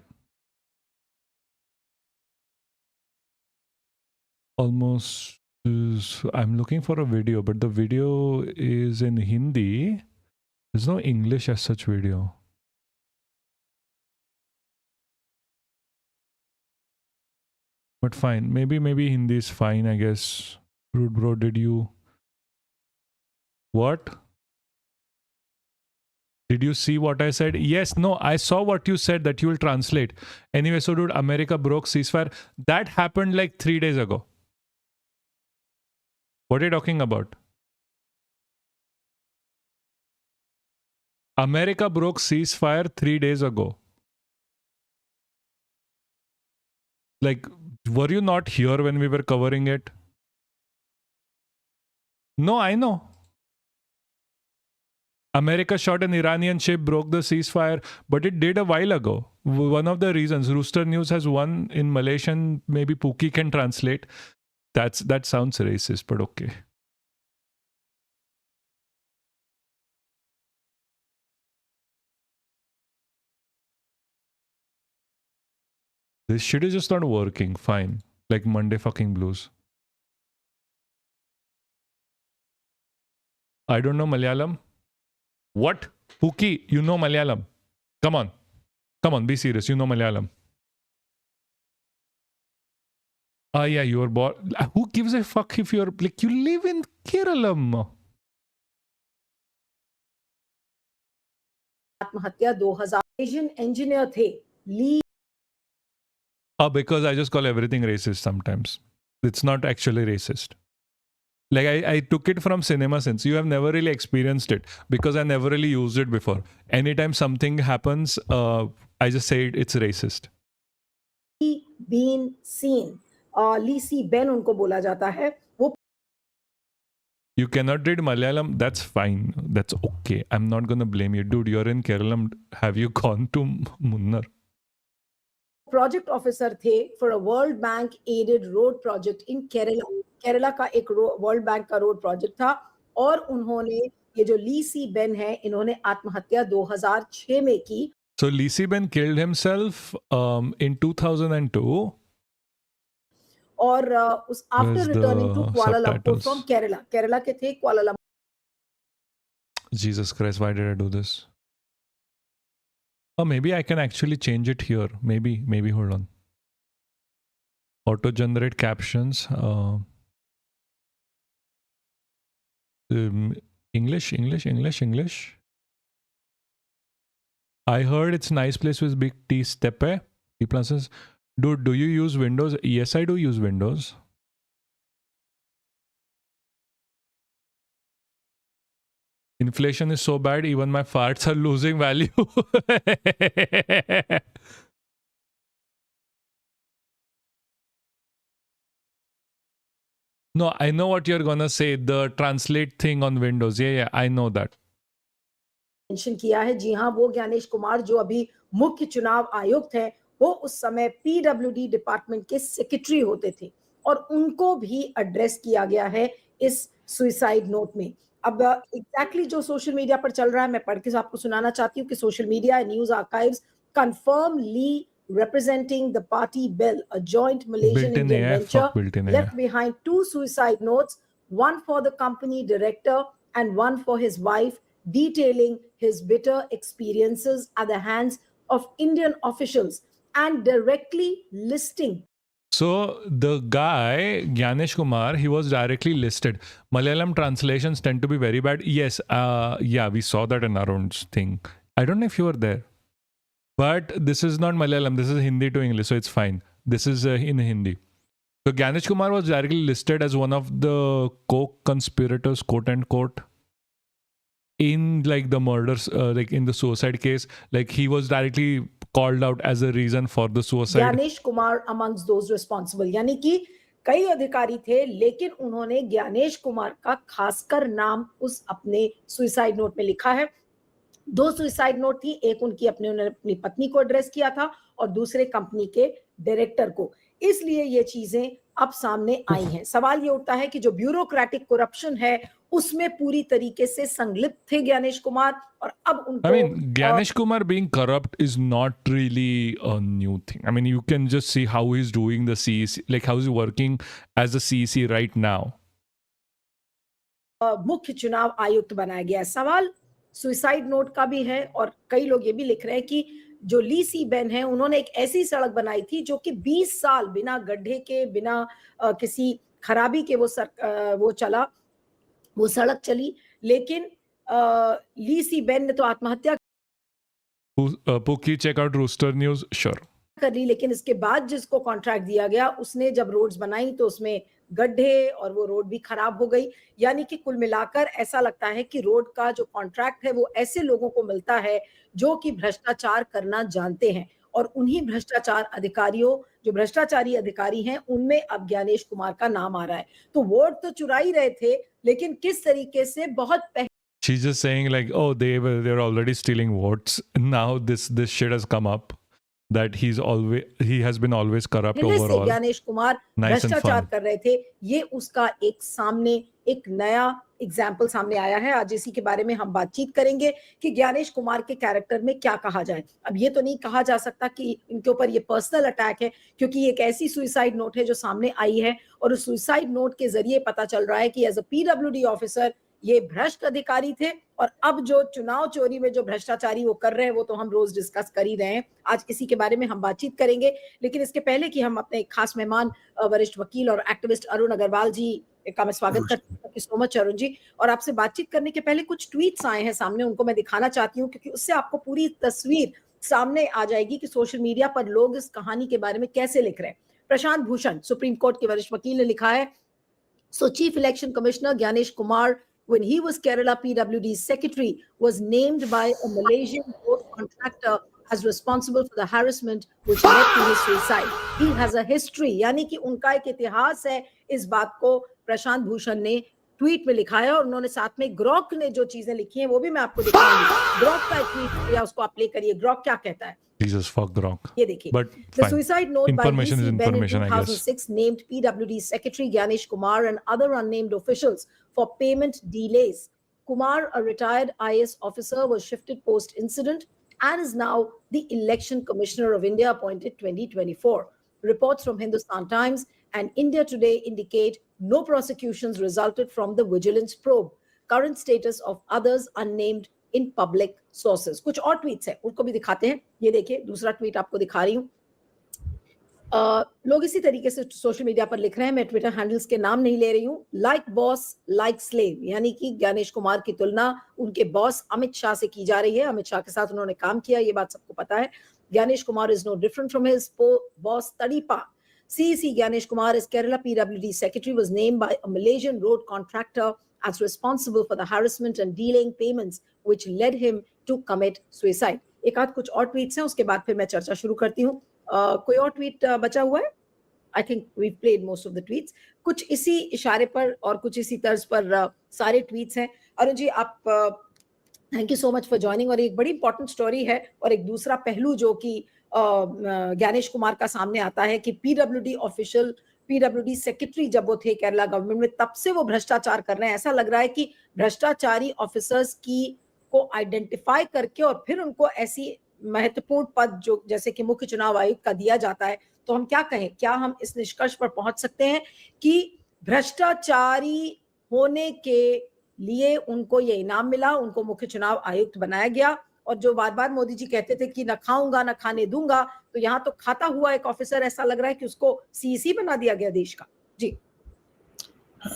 Almost. I'm looking for a video, but the video is in Hindi. There's no English as such video. But fine. Maybe Hindi is fine, I guess. Rude bro, did you... What? Did you see what I said? Yes, no, I saw what you said that you will translate. Anyway, so dude, America broke ceasefire. That happened like 3 days ago. What are you talking about? America broke ceasefire 3 days ago. Like, were you not here when we were covering it? No, I know. America shot an Iranian ship, broke the ceasefire, but it did a while ago. One of the reasons Rooster News has one in Malaysian, maybe Pookie can translate. That sounds racist, but okay. This shit is just not working. Fine. Like Monday fucking blues. I don't know Malayalam. What? Pookie, you know Malayalam. Come on, be serious. You know Malayalam. Yeah, you were born. Who gives a fuck if you're like, you live in Kerala? आत्महत्या 2000 Asian engineer थे ली Because I just call everything racist sometimes. It's not actually racist. Like I took it from cinema sense. You have never really experienced it because I never really used it before. Anytime something happens, I just say it's racist. बीन सीन लीसी बेन उनको बोला जाता है वो You cannot read Malayalam. That's fine. That's okay. I'm not gonna blame you, dude. You're in Kerala. Have you gone to Munnar? Project officer थे for a world bank aided road project in Kerala Kerala का एक world bank का road project था और उन्होंने ये जो लीसी Ben है इन्होंने आत्महत्या 2006 में की. So Lisi Ben killed himself in 2002. और उस after returning to Kuala Lumpur from Kerala के थे Kuala Lumpur. Jesus Christ, why did I do this? Oh, maybe I can actually change it here. Maybe hold on. Auto generate captions. English. I heard it's a nice place with big T steppe. People says, dude, do you use Windows? Yes, I do use Windows. Inflation is so bad, even my farts are losing value. No, I know what you're gonna say. The translate thing on Windows. Yeah, I know that. Mention किया है। जी हाँ, वो ज्ञानेश कुमार जो अभी मुख्य चुनाव आयुक्त हैं, वो उस समय पीडब्ल्यूडी डिपार्टमेंट के सेक्रेटरी होते थे और उनको भी एड्रेस किया गया है इस सुसाइड नोट में। अब एग्जैक्टली जो सोशल मीडिया पर चल रहा है, मैं पढ़ के आपको सुनाना चाहती हूँ कि social media news archives confirm Lee representing the party bill, a joint Malaysian Built-in Indian AI, venture, fuck built-in AI. left behind 2 suicide notes, one for the company director and one for his wife, detailing his bitter experiences at the hands of Indian officials and directly listing. So the guy, Gyanesh Kumar, he was directly listed. Malayalam translations tend to be very bad. Yes, yeah, we saw that in Arun's thing. I don't know if you were there. But this is not Malayalam. This is Hindi to English, so it's fine. This is in Hindi. So Gyanesh Kumar was directly listed as one of the co-conspirators, quote unquote, in like the murders, like in the suicide case. Like he was directly called out as a reason for the suicide. Gyanesh Kumar amongst those responsible, यानी कि कई अधिकारी थे, लेकिन उन्होंने ज्ञानेश कुमार का खासकर नाम उस अपने सुसाइड नोट में लिखा है। 2 सुसाइड नोट थी, एक उन्होंने अपनी पत्नी को एड्रेस किया था और दूसरे कंपनी के डायरेक्टर को। इसलिए ये चीजें अब सामने आई हैं। सवाल ये उठता है कि जो ब्यूरोक्रेटिक करप्शन है उसमें पूरी तरीके से संलिप्त थे ज्ञानेश कुमार और अब उनको I mean, Gyanesh Kumar being corrupt is not really a new thing. I mean, you can just see how he's doing the CEC, like how he's working as a CEC right now. मुख्य चुनाव आयुक्त बनाया गया। सवाल suicide note का भी है और कई लोग ये भी लिख रहे हैं कि जो ली सी बेन है, उन्होंने एक ऐसी सड़क बनाई थी जो कि 20 साल बिना गड्ढे के, बिना किसी खराबी के वो सड़क चली, लेकिन ली सी बेन ने तो आत्महत्या Pookie, check out Rooster News. Sure. कर ली, लेकिन इसके बाद जिसको कॉन्ट्रैक्ट दिया गया उसने जब रोड्स बनाई तो उसमें गड्ढे और वो रोड भी खराब हो गई। यानी कि कुल मिलाकर ऐसा लगता है कि रोड का जो कॉन्ट्रैक्ट है वो ऐसे लोगों को मिलता है जो कि भ्रष्टाचार करना जानते हैं और उन्हीं जो भ्रष्टाचारी अधिकारी हैं उनमें अब ज्ञानेश कुमार का नाम आ रहा है। तो वोट तो चुरा ही रहे थे, लेकिन किस तरीके से बहुत She's just saying like, oh, they're already stealing votes. Now this shit has come up that he has been always corrupt पहले से overall. Gyanesh Kumar Nice and भ्रष्टाचार fun. कर रहे थे। ये उसका एक नया एग्जाम्पल सामने आया है। आज इसी के बारे में हम बातचीत करेंगे कि ज्ञानेश कुमार के कैरेक्टर में क्या कहा जाए। अब ये तो नहीं कहा जा सकता कि इनके ऊपर ये पर्सनल अटैक है, क्योंकि ये एक ऐसी सुसाइड नोट है जो सामने आई है और उस सुसाइड नोट के जरिए पता चल रहा है कि एज अ पीडब्ल्यूडी ऑफिसर ये भ्रष्ट अधिकारी थे और अब जो चुनाव चोरी में जो भ्रष्टाचारी वो कर रहे हैं वो तो हम रोज डिस्कस कर ही रहे हैं। आज इसी के बारे में हम बातचीत करेंगे, लेकिन इसके पहले कि हम अपने खास मेहमान वरिष्ठ वकील और एक्टिविस्ट अरुण अग्रवाल जी का मैं स्वागत करती हूँ। Thank you so much Arun ji. और आपसे बातचीत करने के पहले कुछ ट्वीट्स आए हैं सामने, उनको मैं दिखाना चाहती हूँ क्योंकि उससे आपको पूरी तस्वीर सामने आ जाएगी कि सोशल मीडिया पर लोग इस कहानी के बारे में कैसे लिख रहे हैं। प्रशांत भूषण सुप्रीम कोर्ट के वरिष्ठ वकील ने लिखा है, so chief election commissioner Gyanesh Kumar, when he was Kerala PWD's secretary, was named by a Malaysian road contractor as responsible for the harassment which led to his suicide. He has a history, यानी कि उनका एक इतिहास है। इस बात को प्रशांत भूषण ने ट्वीट में लिखा है और उन्होंने साथ में ग्रॉक ने जो चीजें लिखी हैं वो भी मैं आपको दिखाऊंगी। ग्रॉक का ट्वीट किया, उसको आप प्ले करिए। ग्रॉक क्या कहता है? Jesus, fuck Grok. ये देखिए, But the fine. suicide note Information by is DC Ben in information, I guess. 2006 named PWD Secretary Gyanesh Kumar and other unnamed officials for payment delays. Kumar, a retired IS officer, was shifted post-incident and is now the Election Commissioner of India appointed 2024. Reports from Hindustan Times and India Today indicate no prosecutions resulted from the vigilance probe. Current status of others unnamed in public sources. कुछ और tweets हैं, उनको भी दिखाते हैं। ये देखिए, दूसरा ट्वीट आपको दिखा रही हूँ। लोग इसी तरीके से सोशल मीडिया पर लिख रहे हैं, मैं ट्विटर हैंडल्स के नाम नहीं ले रही हूँ। लाइक बॉस लाइक स्लेव, यानी कि ज्ञानेश कुमार की तुलना उनके बॉस अमित शाह से की जा रही है। अमित शाह के साथ उन्होंने काम किया, ये बात सबको पता है। Gyanesh Kumar is no different from his boss तड़ीपा। CEC Gyanesh Kumar as Kerala PWD secretary was named by a Malaysian road contractor as responsible for the harassment and delaying payments which led him to commit suicide. एक आध कुछ और tweets हैं, उसके बाद फिर मैं चर्चा शुरू करती हूँ। कोई और ट्वीट बचा हुआ है? I think we played most of the tweets. कुछ इसी इशारे पर और कुछ इसी तर्ज पर सारे ट्वीट्स हैं. अरुण जी, आप thank you so much for joining. और एक बड़ी इंपॉर्टेंट स्टोरी है और एक दूसरा पहलू जो कि ज्ञानेश कुमार का सामने आता है कि पीडब्ल्यूडी ऑफिशियल, पीडब्ल्यूडी सेक्रेटरी जब वो थे केरला गवर्नमेंट में, तब से वो भ्रष्टाचार कर रहे हैं. ऐसा लग रहा है कि भ्रष्टाचारी ऑफिसर्स की को आइडेंटिफाई करके और फिर उनको ऐसी महत्वपूर्ण पद जो जैसे कि मुख्य चुनाव आयुक्त का दिया जाता है. तो हम क्या कहें, क्या हम इस निष्कर्ष पर पहुंच सकते हैं कि भ्रष्टाचारी होने के लिए उनको ये इनाम मिला, उनको मुख्य चुनाव आयुक्त बनाया गया, और जो बार बार मोदी जी कहते थे कि न खाऊंगा न खाने दूंगा, तो यहाँ तो खाता हुआ एक ऑफिसर ऐसा लग रहा है कि उसको सीसी बना दिया गया देश का. जी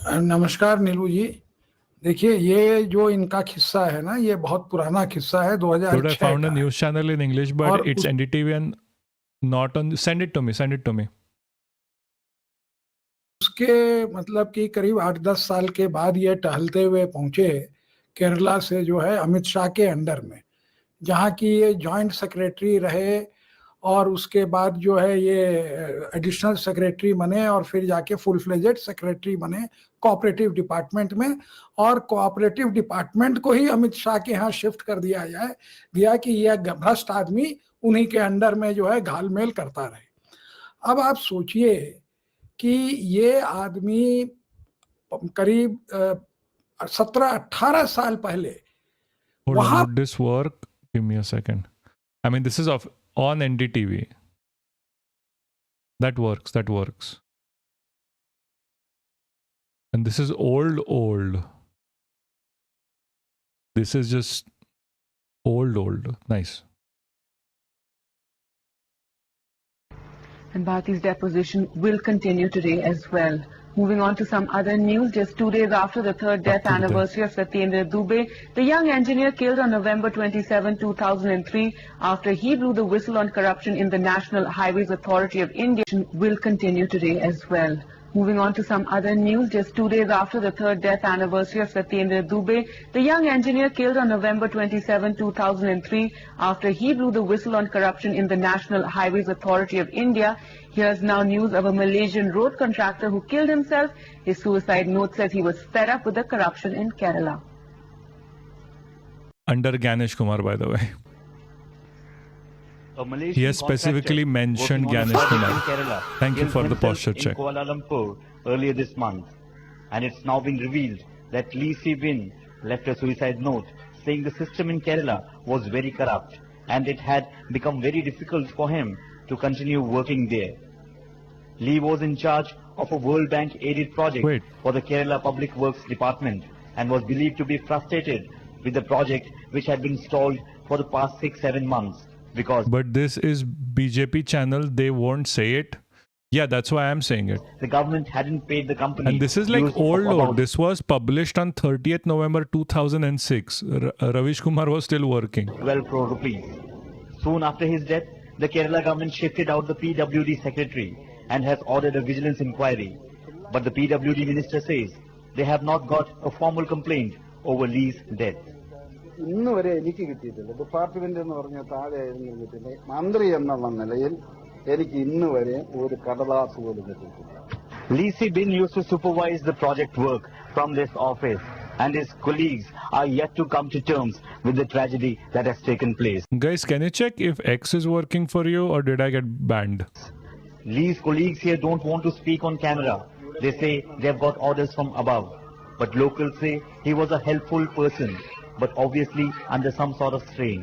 नमस्कार नीलू जी. देखिए, ये जो इनका किस्सा है ना, ये बहुत पुराना किस्सा है, 2006 Dude, I found a का news channel in English, but और it's NDTV and not on. Send it to me. Send it to me. उसके मतलब कि करीब 8-10 साल के बाद ये टहलते हुए पहुंचे केरला से, जो है अमित शाह के अंडर में, जहाँ की ये जॉइंट सेक्रेटरी रहे, और उसके बाद जो है ये एडिशनल सेक्रेटरी बने, और फिर जाके फुल फ्लेजेड सेक्रेटरी बने कोऑपरेटिव डिपार्टमेंट में. और कोऑपरेटिव डिपार्टमेंट को ही अमित शाह के यहाँ शिफ्ट कर दिया कि यह भ्रष्ट आदमी उन्हीं के अंडर में जो है घालमेल करता रहे. अब आप सोचिए कि ये आदमी करीब 17-18 साल पहले Hold on. वहां Would this work? Give me a second. I mean, this is on NDTV. That works. That works. And this is old. This is just old. Nice. And Bharti's deposition will continue today as well. Moving on to some other news, just 2 days after the third death anniversary of Satyendra Dubey, the young engineer killed on November 27, 2003 after he blew the whistle on corruption in the National Highways Authority of India will continue today as well. Moving on to some other news, just 2 days after the third death anniversary of Satyendra Dubey, the young engineer killed on November 27, 2003 after he blew the whistle on corruption in the National Highways Authority of India. Here's now news of a Malaysian road contractor who killed himself. His suicide note says he was fed up with the corruption in Kerala. Under Ganesh Kumar, by the way. He has specifically mentioned Ganesh Kumar. Thank you for the posture check. In Kuala Lumpur earlier this month, and it's now been revealed that Lee Si-bin left a suicide note saying the system in Kerala was very corrupt and it had become very difficult for him to continue working there. Lee was in charge of a World Bank aided project for the Kerala Public Works Department and was believed to be frustrated with the project, which had been stalled for the past 6-7 months. But this is BJP channel, they won't say it. Yeah, that's why I'm saying it. The government hadn't paid the company. And this is like old. This was published on 30th November 2006. Ravish Kumar was still working. 12 crore rupees. Soon after his death, the Kerala government shifted out the PWD secretary and has ordered a vigilance inquiry. But the PWD minister says they have not got a formal complaint over Lee's death. ഇന്ന് വരെ എനിക്ക് കിട്ടിയിട്ടില്ല. Department എന്ന് പറഞ്ഞ താഴെ കിട്ടിയില്ല. മന്ത്രി എന്നുള്ള നിലയിൽ എനിക്ക് ഇന്ന് വരെ ഒരു കടലാസ് പോലും കിട്ടിയിട്ടില്ല. Lee Si-bin used to supervise the project work from this office, and his colleagues are yet to come to terms with the tragedy that has taken place. Guys, can you check if X is working for you or did I get banned? Lee's colleagues here don't want to speak on camera. They say they've got orders from above. But locals say he was a helpful person, but obviously under some sort of strain.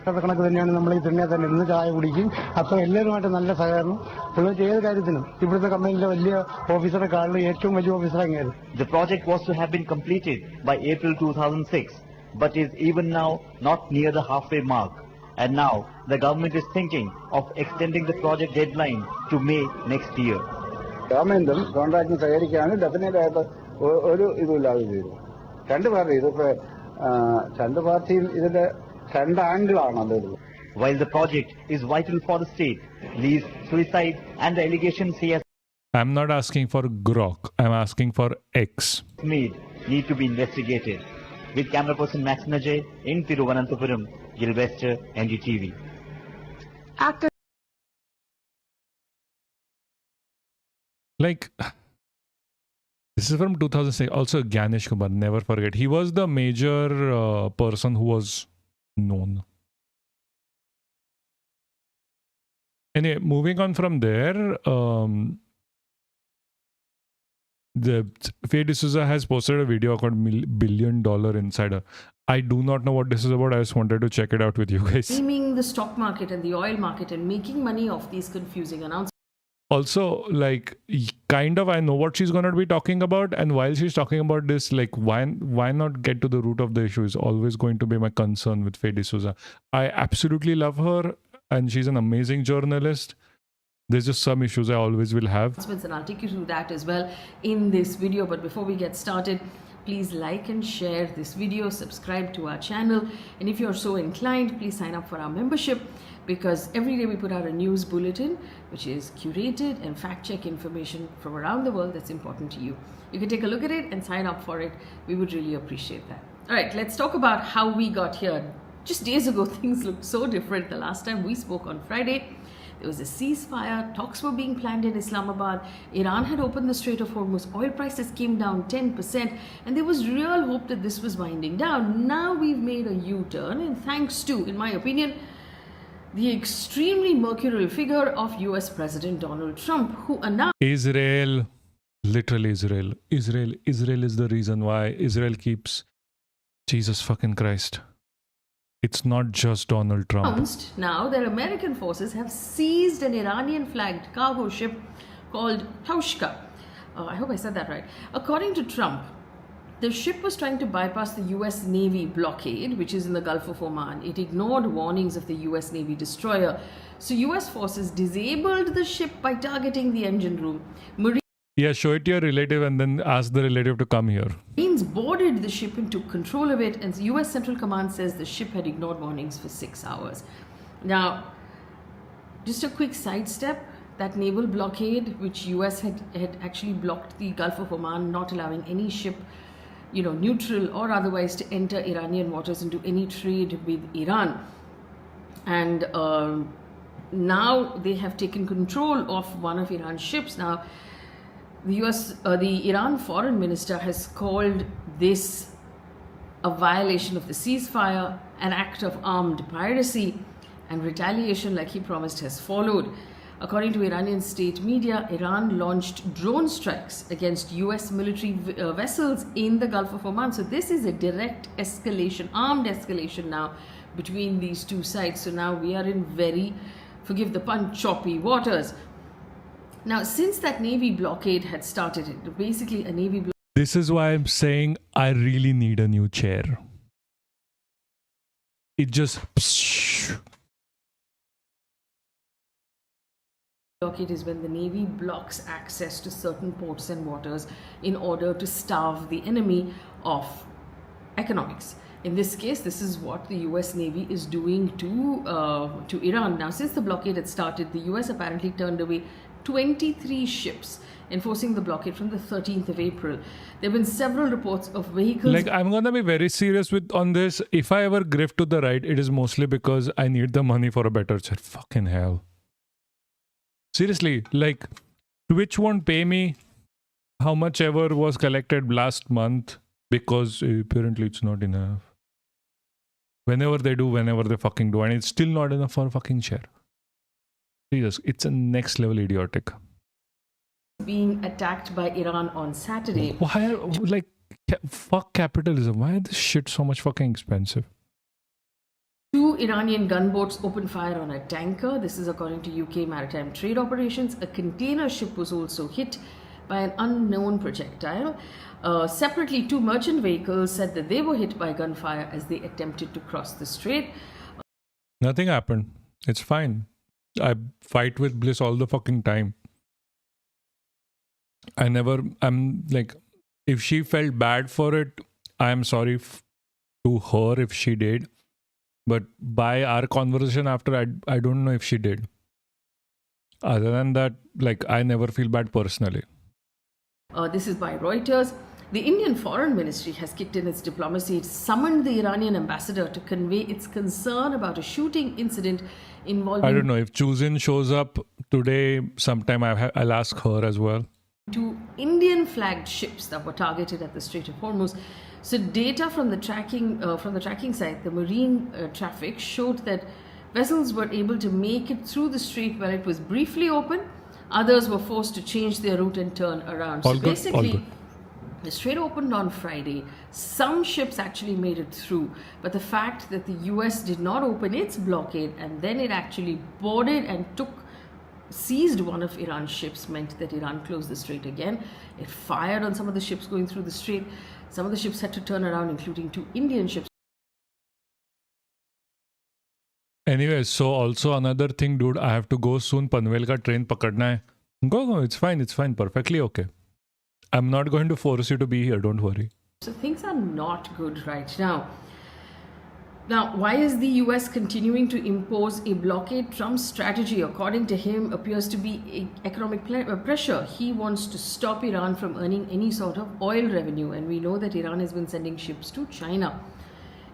കണക്ക് തന്നെയാണ് നമ്മൾ ഈ തന്നെ ഇന്ന് ചായ കുടിക്കും. അപ്പൊ എല്ലാവരുമായിട്ട് നല്ല സഹകരണം. പ്രത്യേകിച്ച് ഏത് കാര്യത്തിനും ഇവിടുത്തെ കമ്പനിയിലെ വലിയ ഓഫീസറെ കാണുന്ന ഏറ്റവും വലിയ ഓഫീസർ അങ്ങേര്. The project was to have been completed by April 2006, but is even now not near the halfway mark. And now the government is thinking of extending the project deadline to May next year. ഗവൺമെന്റും കോൺട്രാക്ടിന് സഹകരിക്കുകയാണ്. Definite ആയിട്ട് ഒരു ഇതുമില്ലാതെ ചെയ്തു. രണ്ട് party ഇതിപ്പോ രണ്ട് പാർട്ടിയും ഇതിന്റെ രണ്ട് ആംഗിളാണ്. While the project is vital for the state, Lee's suicide and the allegations he has I'm not asking for grok. I'm asking for X. made need to be investigated. With camera person Max Najay in Thiruvananthapuram, Gilvester, NDTV. Actor Like, this is from 2006. Also, Ganesh Kumar, never forget. He was the major person who was known. Anyway, moving on from there, the Faye D'Souza has posted a video called $1 Billion Insider. I do not know what this is about. I just wanted to check it out with you guys. Naming the stock market and the oil market and making money off these confusing announcements. Also, like, kind of, I know what she's going to be talking about, and while she's talking about this, like, why not get to the root of the issue is always going to be my concern with Faye D'Souza. I absolutely love her, and she's an amazing journalist. There's just some issues I always will have. And I'll take you through that as well in this video. But before we get started, please like and share this video, subscribe to our channel, and if you're so inclined, please sign up for our membership, because every day we put out a news bulletin which is curated and fact-check information from around the world that's important to you. You can take a look at it and sign up for it. We would really appreciate that. All right, let's talk about how we got here. Just days ago, things looked so different. The last time we spoke on Friday, there was a ceasefire, talks were being planned in Islamabad, Iran had opened the Strait of Hormuz, oil prices came down 10%, and there was real hope that this was winding down. Now we've made a U-turn, and thanks to, in my opinion, the extremely mercurial figure of US President Donald Trump, who announced Israel, literally Israel. Israel is the reason why Israel keeps, Jesus fucking Christ. It's not just Donald Trump. Now that American forces have seized an Iranian-flagged cargo ship called Taushka. I hope I said that right. According to Trump, the ship was trying to bypass the US Navy blockade, which is in the Gulf of Oman. It ignored warnings of the US Navy destroyer. So US forces disabled the ship by targeting the engine room. Yeah, show it to your relative and then ask the relative to come here. Marines boarded the ship and took control of it, and the US Central Command says the ship had ignored warnings for 6 hours. Now, just a quick sidestep, that naval blockade, which US had actually blocked the Gulf of Oman, not allowing any ship, neutral or otherwise, to enter Iranian waters and do any trade with Iran. And now they have taken control of one of Iran's ships. Now, the Iran foreign minister has called this a violation of the ceasefire, an act of armed piracy, and retaliation, like he promised, has followed. According to Iranian state media, Iran launched drone strikes against US military vessels in the Gulf of Oman. So this is a direct escalation, armed escalation now between these two sides. So now we are in very, forgive the pun, choppy waters. Now, since that Navy blockade had started, basically a Navy blockade. This is why I'm saying I really need a new chair. It just... Blockade is when the Navy blocks access to certain ports and waters in order to starve the enemy of economics. In this case, this is what the US Navy is doing to Iran. Now, since the blockade had started, the US apparently turned away 23 ships enforcing the blockade from the 13th of April. There have been several reports of vehicles. Like, I'm gonna be very serious on this. If I ever drift to the right, it is mostly because I need the money for a better chair. Fucking hell. Seriously, like, Twitch won't pay me how much ever was collected last month because apparently it's not enough. Whenever they do, whenever they fucking do, and it's still not enough for a fucking chair. Jesus, it's a next level idiotic. Being attacked by Iran on Saturday. Why, like, fuck capitalism. Why is this shit so much fucking expensive? 2 Iranian gunboats opened fire on a tanker. This is according to UK Maritime Trade Operations. A container ship was also hit by an unknown projectile. Separately, 2 merchant vehicles said that they were hit by gunfire as they attempted to cross the strait. Nothing happened. It's fine. I fight with Bliss all the fucking time. I'm like, if she felt bad for it, I'm sorry to her if she did. But by our conversation after, I don't know if she did. Other than that, like, I never feel bad personally. This is by Reuters. The Indian Foreign Ministry has kicked in its diplomacy. It summoned the Iranian ambassador to convey its concern about a shooting incident involving... I don't know. If Chuzin shows up today, sometime I'll ask her as well. to Indian flagged ships that were targeted at the Strait of Hormuz. So data from the tracking site, the marine traffic, showed that vessels were able to make it through the strait where it was briefly open. Others were forced to change their route and turn around. All So good, basically, all good. the strait opened on Friday. Some ships actually made it through, but the fact that the US did not open its blockade and then it actually boarded and seized one of Iran's ships meant that Iran closed the strait again. It fired on some of the ships going through the strait. Some of the ships had to turn around, including 2 Indian ships. Anyway, so also another thing, dude, I have to go soon. Panvel ka train pakadna hai. Go, it's fine, perfectly okay. I'm not going to force you to be here, don't worry. So things are not good right now. Now, why is the US continuing to impose a blockade? Trump's strategy, according to him, appears to be economic pressure. He wants to stop Iran from earning any sort of oil revenue, and we know that Iran has been sending ships to China.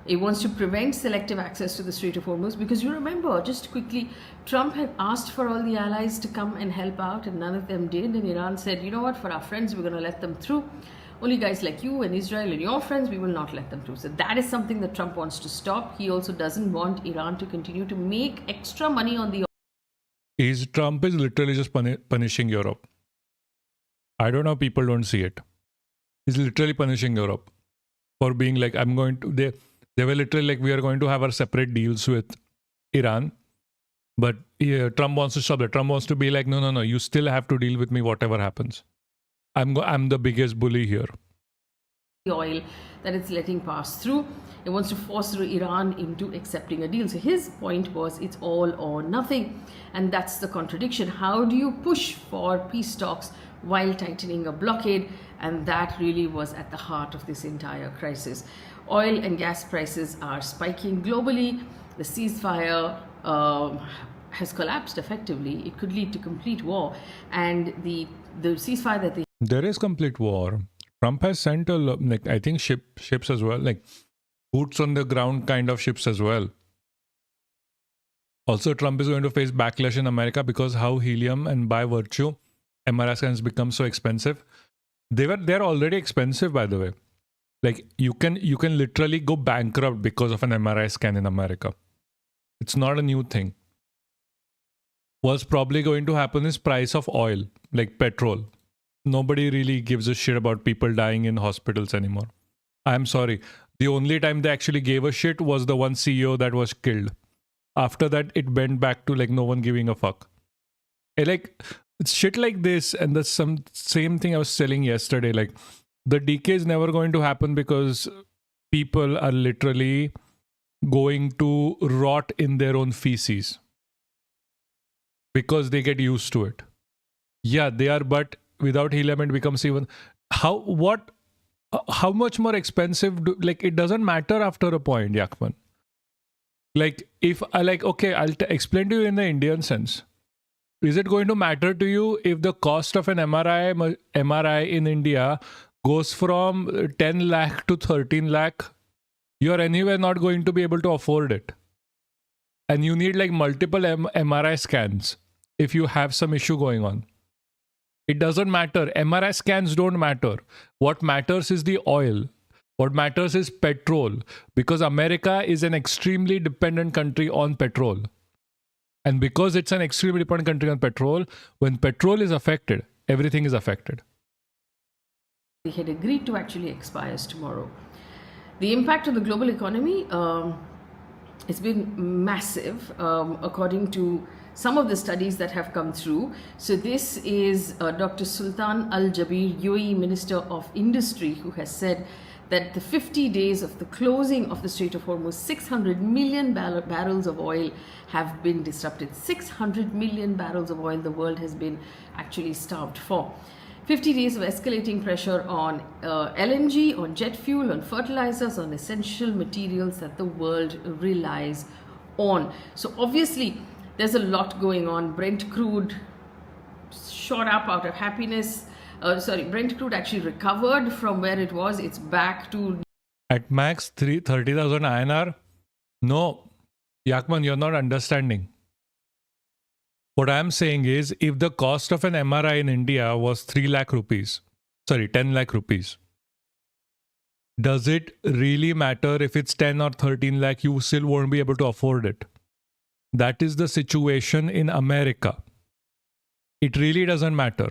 It wants to prevent selective access to the Strait of Hormuz because you remember, just quickly, Trump had asked for all the allies to come and help out and none of them did, and Iran said, you know what, for our friends, we're going to let them through. Only guys like you and Israel and your friends, we will not let them through. So that is something that Trump wants to stop. He also doesn't want Iran to continue to make extra money on the Trump is literally just punishing Europe. I don't know, people don't see it. He's literally punishing Europe for being like, they were literally like, we are going to have our separate deals with Iran. But Trump wants to stop that. Trump wants to be like, no, you still have to deal with me whatever happens. I'm the biggest bully here. oil that it's letting pass through. It wants to force Iran into accepting a deal. So his point was it's all or nothing. And that's the contradiction. How do you push for peace talks while tightening a blockade? And that really was at the heart of this entire crisis. Oil and gas prices are spiking globally. The ceasefire has collapsed effectively. It could lead to complete war. And the ceasefire that they There is complete war. Trump has sent I think ships as well, like boots on the ground kind of ships as well. Also, Trump is going to face backlash in America because how helium and by virtue MRI scans become so expensive. They're already expensive, by the way. Like you can literally go bankrupt because of an MRI scan in America. It's not a new thing. What's probably going to happen is price of oil, like petrol. Nobody really gives a shit about people dying in hospitals anymore. I'm sorry. The only time they actually gave a shit was the one CEO that was killed. After that, it went back to like no one giving a fuck. Like it's shit like this, and that's some same thing I was telling yesterday. Like the decay is never going to happen because people are literally going to rot in their own feces because they get used to it. Yeah, they are, but without helium it becomes even how much more expensive it doesn't matter after a point, Yakman. Like if I I'll explain to you in the Indian sense. Is it going to matter to you if the cost of an MRI in India goes from 10 lakh to 13 lakh? You're anyway not going to be able to afford it. And you need like multiple MRI scans if you have some issue going on. It doesn't matter. MRI scans don't matter. What matters is the oil. What matters is petrol. Because America is an extremely dependent country on petrol. And because it's an extremely dependent country on petrol, when petrol is affected, everything is affected. They had agreed to actually expires tomorrow. The impact on the global economy has been massive, according to some of the studies that have come through. So this is Dr. Sultan Al Jaber, UAE Minister of Industry, who has said that the 50 days of the closing of the Strait of Hormuz, 600 million barrels of oil have been disrupted. 600 million barrels of oil the world has been actually starved for. 50 days of escalating pressure on LNG, on jet fuel, on fertilizers, on essential materials that the world relies on. So obviously, there's a lot going on. Brent crude shot up out of happiness. Brent crude actually recovered from where it was. It's back to... At max 30,000 INR? No. Yakman, you're not understanding. What I'm saying is, if the cost of an MRI in India was 10 lakh rupees, does it really matter if it's 10 or 13 lakh? You still won't be able to afford it. That is the situation in America. It really doesn't matter.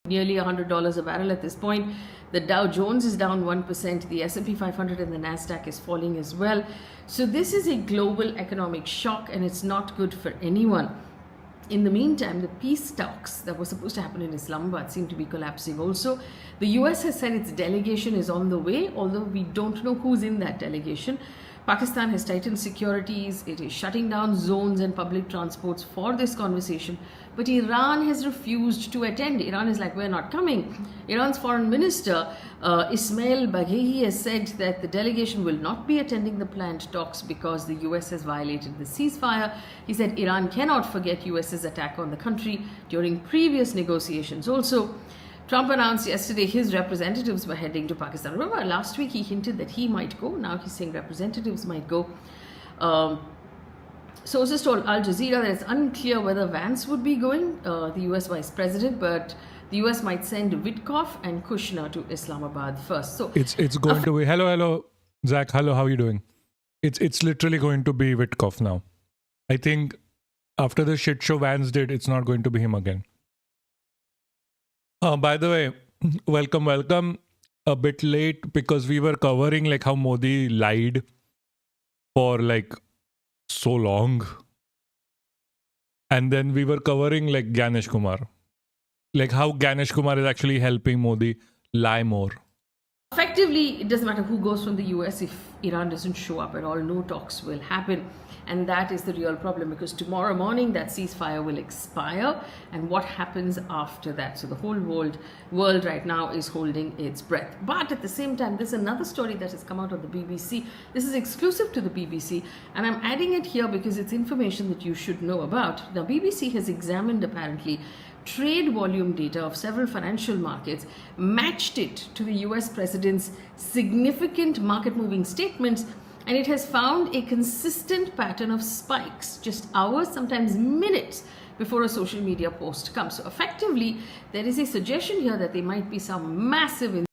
Nearly $100 a barrel at this point. The Dow Jones is down 1%. The S&P 500 and the Nasdaq is falling as well. So this is a global economic shock, and it's not good for anyone. In the meantime, the peace talks that were supposed to happen in Islamabad seem to be collapsing also. The US has said its delegation is on the way, although we don't know who's in that delegation. Pakistan has tightened securities. It is shutting down zones and public transports for this conversation. But Iran has refused to attend. Iran is like, we're not coming. Iran's foreign minister, Ismail Baghaei, has said that the delegation will not be attending the planned talks because the US has violated the ceasefire. He said Iran cannot forget US's attack on the country during previous negotiations. Also, Trump announced yesterday his representatives were heading to Pakistan. Remember, last week he hinted that he might go. Now he's saying representatives might go. Sources told Al Jazeera that it's unclear whether Vance would be going, the US vice president, but the US might send Witkoff and Kushner to Islamabad first. So it's going to be hello, Zach. Hello, how are you doing? It's literally going to be Witkoff now. I think after the shit show Vance did, it's not going to be him again. By the way, welcome. A bit late because we were covering like how Modi lied for like so long, and then we were covering like Ganesh Kumar, like how Ganesh Kumar is actually helping Modi lie more. Effectively, it doesn't matter who goes from the US. If Iran doesn't show up at all, no talks will happen. And that is the real problem, because tomorrow morning that ceasefire will expire. And what happens after that? So the whole world right now is holding its breath. But at the same time, there's another story that has come out of the BBC. This is exclusive to the BBC. And I'm adding it here because it's information that you should know about. Now, BBC has examined apparently trade volume data of several financial markets, matched it to the US president's significant market moving statements, and it has found a consistent pattern of spikes just hours, sometimes minutes before a social media post comes. So effectively, there is a suggestion here that there might be some massive...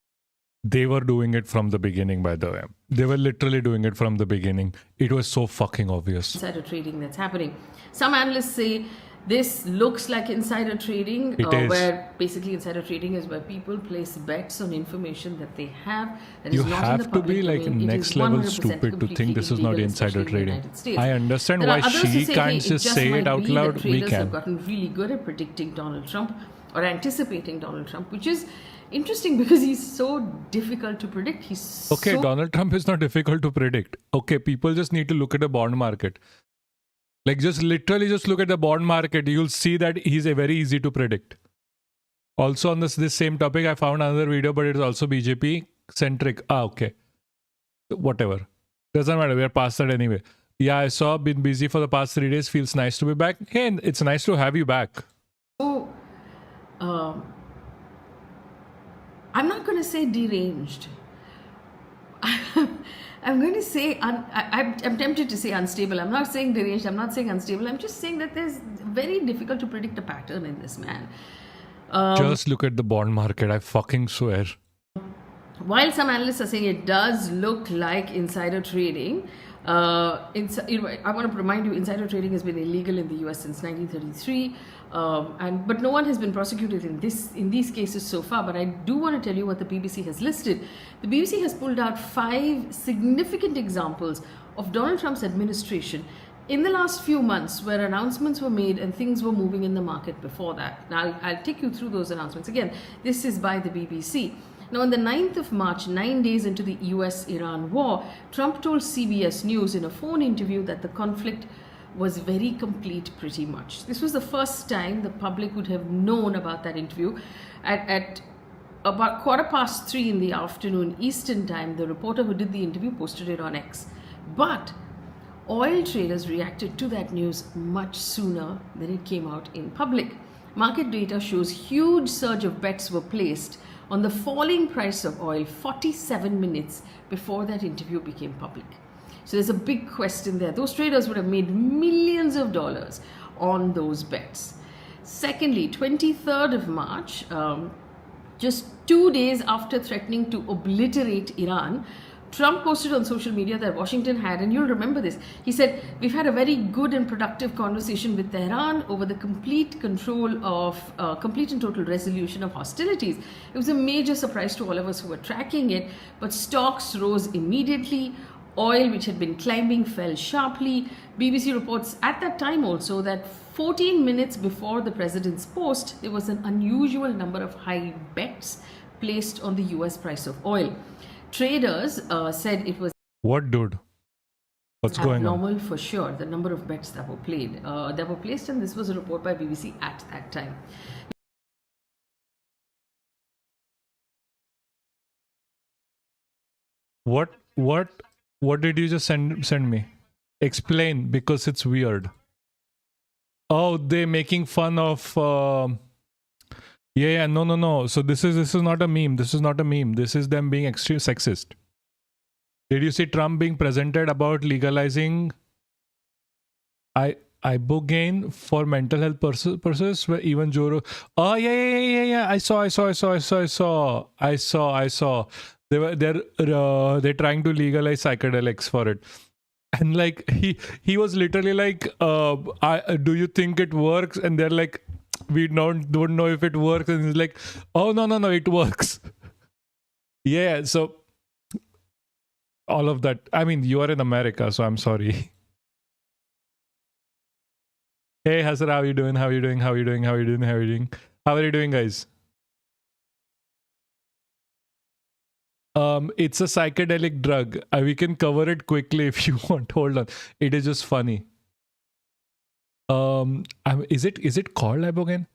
They were doing it from the beginning, by the way. They were literally doing it from the beginning. It was so fucking obvious. Insider trading that's happening. Some analysts say this looks like insider trading, where basically insider trading is where people place bets on information that they have that is not in the public domain. You have to be like next level stupid to think this is not insider trading. I understand why she can't just say it out loud. We can. Have gotten really good at predicting Donald Trump or anticipating Donald Trump, which is interesting because he's so difficult to predict. Donald Trump is not difficult to predict. Okay, people just need to look at the bond market. Like just literally just look at the bond market. You'll see that he's a very easy to predict. Also on this same topic, I found another video, but it's also BJP centric. Okay. Whatever. Doesn't matter. We're past that anyway. Yeah, I saw, been busy for the past 3 days. Feels nice to be back. Hey, it's nice to have you back. So, I'm not going to say deranged. I'm going to say, I'm tempted to say unstable. I'm not saying deranged. I'm not saying unstable. I'm just saying that there's very difficult to predict a pattern in this man. Just look at the bond market. I fucking swear. While some analysts are saying it does look like insider trading, I want to remind you, insider trading has been illegal in the US since 1933. But no one has been prosecuted in these cases so far. But I do want to tell you what the BBC has listed. The BBC has pulled out 5 significant examples of Donald Trump's administration in the last few months where announcements were made and things were moving in the market before that. Now, I'll take you through those announcements. Again, this is by the BBC. Now, on the 9th of March, 9 days into the US-Iran war, Trump told CBS News in a phone interview that the conflict was very complete pretty much. This was the first time the public would have known about that interview. At about 3:15 in the afternoon Eastern time, the reporter who did the interview posted it on X. But oil traders reacted to that news much sooner than it came out in public. Market data shows huge surge of bets were placed on the falling price of oil 47 minutes before that interview became public. So there's a big question there. Those traders would have made millions of dollars on those bets. Secondly, 23rd of March, just 2 days after threatening to obliterate Iran, Trump posted on social media that Washington had, and you'll remember this, he said, "We've had a very good and productive conversation with Tehran over the complete control of, complete and total resolution of hostilities." It was a major surprise to all of us who were tracking it, but stocks rose immediately. Oil, which had been climbing, fell sharply. BBC reports at that time also that 14 minutes before the president's post, there was an unusual number of high bets placed on the US price of oil. Traders said it was What, dude? What's going on? abnormal for sure, the number of bets that were placed, and this was a report by BBC at that time. What did you just send me? Explain, because it's weird. Oh, they're making fun of no. So this is not a meme. This is not a meme. This is them being extreme sexist. Did you see Trump being presented about legalizing ibogaine for mental health purposes? Where even Joro. Oh yeah. I saw. They're trying to legalize psychedelics for it. And like he was literally like, do you think it works? And they're like, we don't know if it works. And he's like, oh no, it works. Yeah, so all of that. I mean, you are in America, so I'm sorry. Hey Hassan, how are you doing, guys? It's a psychedelic drug. We can cover it quickly if you want. Hold on. It is just funny. Is it called ibogaine?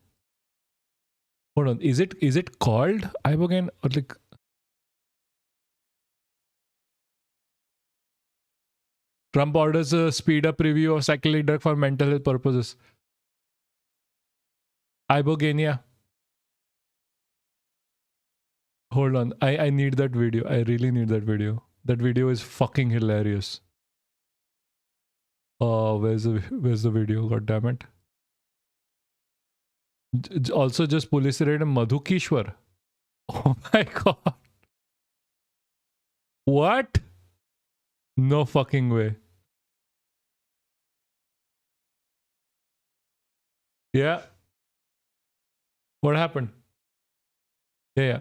Hold on. Is it called ibogaine or like? Trump orders a speed up review of psychedelic drug for mental health purposes. Ibogania. Hold on. I need that video. I really need that video. That video is fucking hilarious. Oh, where's the video? God damn it. Also, just police raid Madhu Kishwar. Oh my god. What? No fucking way. Yeah. What happened? Yeah.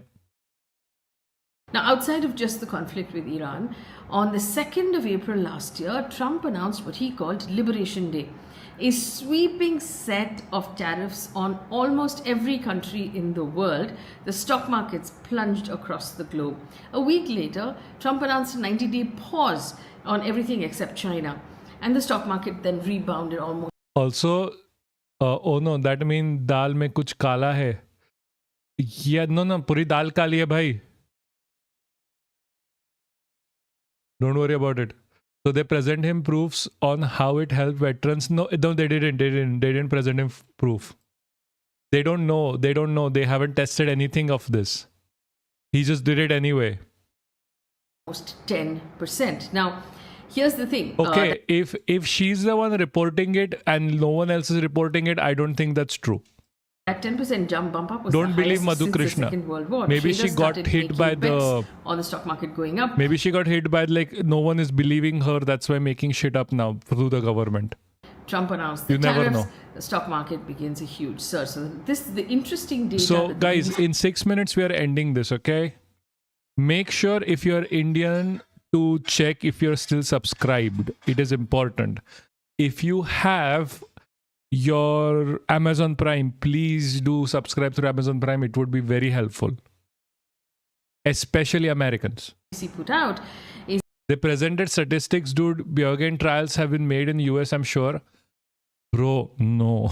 Now, outside of just the conflict with Iran, on the 2nd of April last year, Trump announced what he called Liberation Day, a sweeping set of tariffs on almost every country in the world. The stock markets plunged across the globe. A week later, Trump announced a 90-day pause on everything except China, and the stock market then rebounded almost. Also, oh no, that means dal mein kuch kala hai. Yeah, no, puri dal kali hai bhai. Don't worry about it. So they present him proofs on how it helped veterans. No, they didn't. They didn't present him proof. They don't know. They haven't tested anything of this. He just did it anyway. Almost 10%. Now, here's the thing. Okay, if she's the one reporting it and no one else is reporting it, I don't think that's true. That 10% jump bump up was Don't the believe highest Madhu since Krishna. the Second World War. Maybe she Traders got started hit making by bets the. on the stock market going up. Maybe she got hit by like no one is believing her. That's why making shit up now through the government. Trump announced the You never tariffs. know. The stock market begins a huge surge. So this is the interesting data. So that the guys, BBC in 6 minutes we are ending this. Okay. Make sure if you're Indian to check if you're still subscribed. It is important. If you have your Amazon Prime, please do subscribe through Amazon Prime. It would be very helpful, especially Americans. put out is They presented statistics, dude. Biogen trials have been made in US, I'm sure. Bro, no.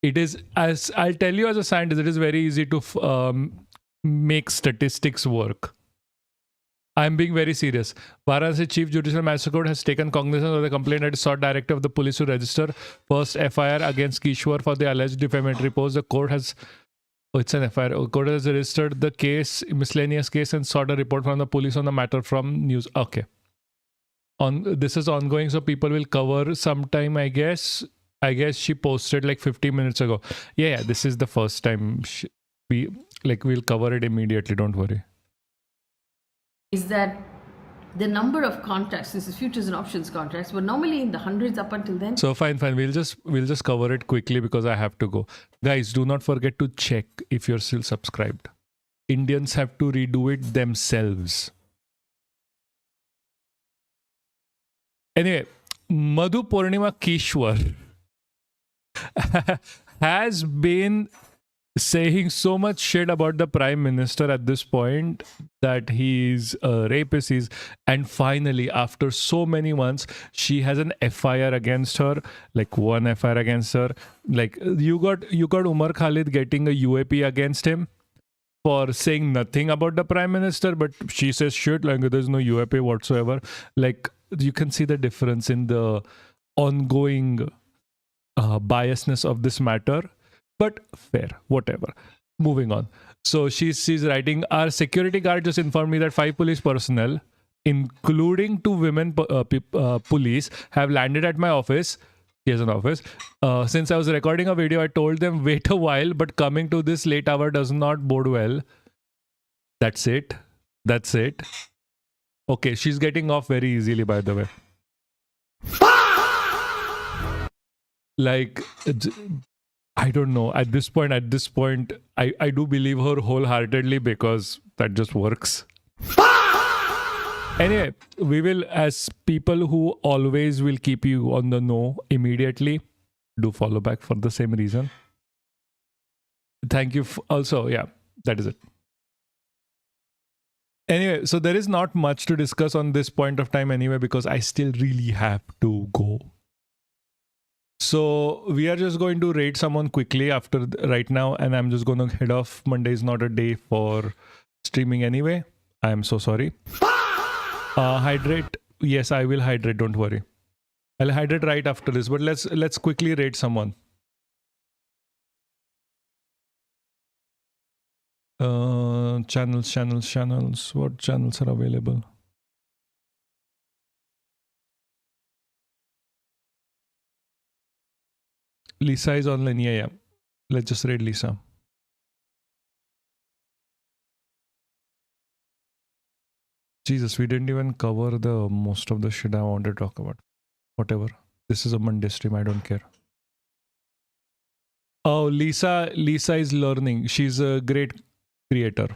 It is, as I'll tell you as a scientist, it is very easy to make statistics work. I'm being very serious. Varanasi Chief Judicial Magistrate Court has taken cognizance of the complaint that sought directive of the police to register first FIR against Kishwar for the alleged defamatory post. The court has, it's an FIR. The court has registered the case, miscellaneous case, and sought a report from the police on the matter from news. Okay. this is ongoing, so people will cover sometime, I guess she posted like 50 minutes ago. Yeah, this is the first time we'll cover it immediately, don't worry. Is that the number of contracts, this is futures and options contracts, were normally in the hundreds up until then. So fine. We'll just cover it quickly because I have to go. Guys, do not forget to check if you're still subscribed. Indians have to redo it themselves. Anyway, Madhu Purnima Kishwar has been saying so much shit about the prime minister at this point, that he's a rapist. And finally, after so many months, she has an FIR against her, like one FIR against her. Like you got Umar Khalid getting a UAP against him for saying nothing about the prime minister, but she says shit like there's no UAP whatsoever. Like you can see the difference in the ongoing biasness of this matter. But fair, whatever. Moving on. So she's writing, our security guard just informed me that 5 police personnel, including 2 women police, have landed at my office. He has an office. Since I was recording a video, I told them wait a while, but coming to this late hour does not bode well. That's it. Okay, she's getting off very easily, by the way. Like, I don't know. At this point, I do believe her wholeheartedly because that just works. Anyway, we will, as people who always will keep you on the know immediately, do follow back for the same reason. Thank you. Also, yeah, that is it. Anyway, so there is not much to discuss on this point of time anyway, because I still really have to go. So we are just going to rate someone quickly after right now, and I'm just going to head off. Monday is not a day for streaming anyway. I am so sorry. Hydrate. Yes, I will hydrate. Don't worry. I'll hydrate right after this. But let's quickly rate someone. Channels. What channels are available? Lisa is online. Yeah. Let's just rate Lisa. Jesus, we didn't even cover the most of the shit I wanted to talk about. Whatever. This is a Monday stream. I don't care. Oh, Lisa is learning. She's a great creator.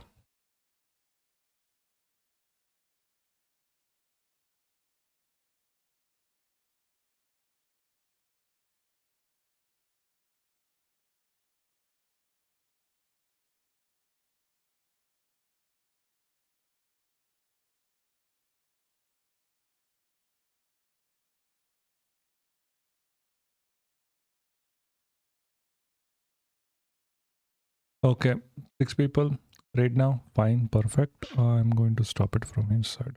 Okay, 6 people right now. Fine, perfect. I'm going to stop it from inside.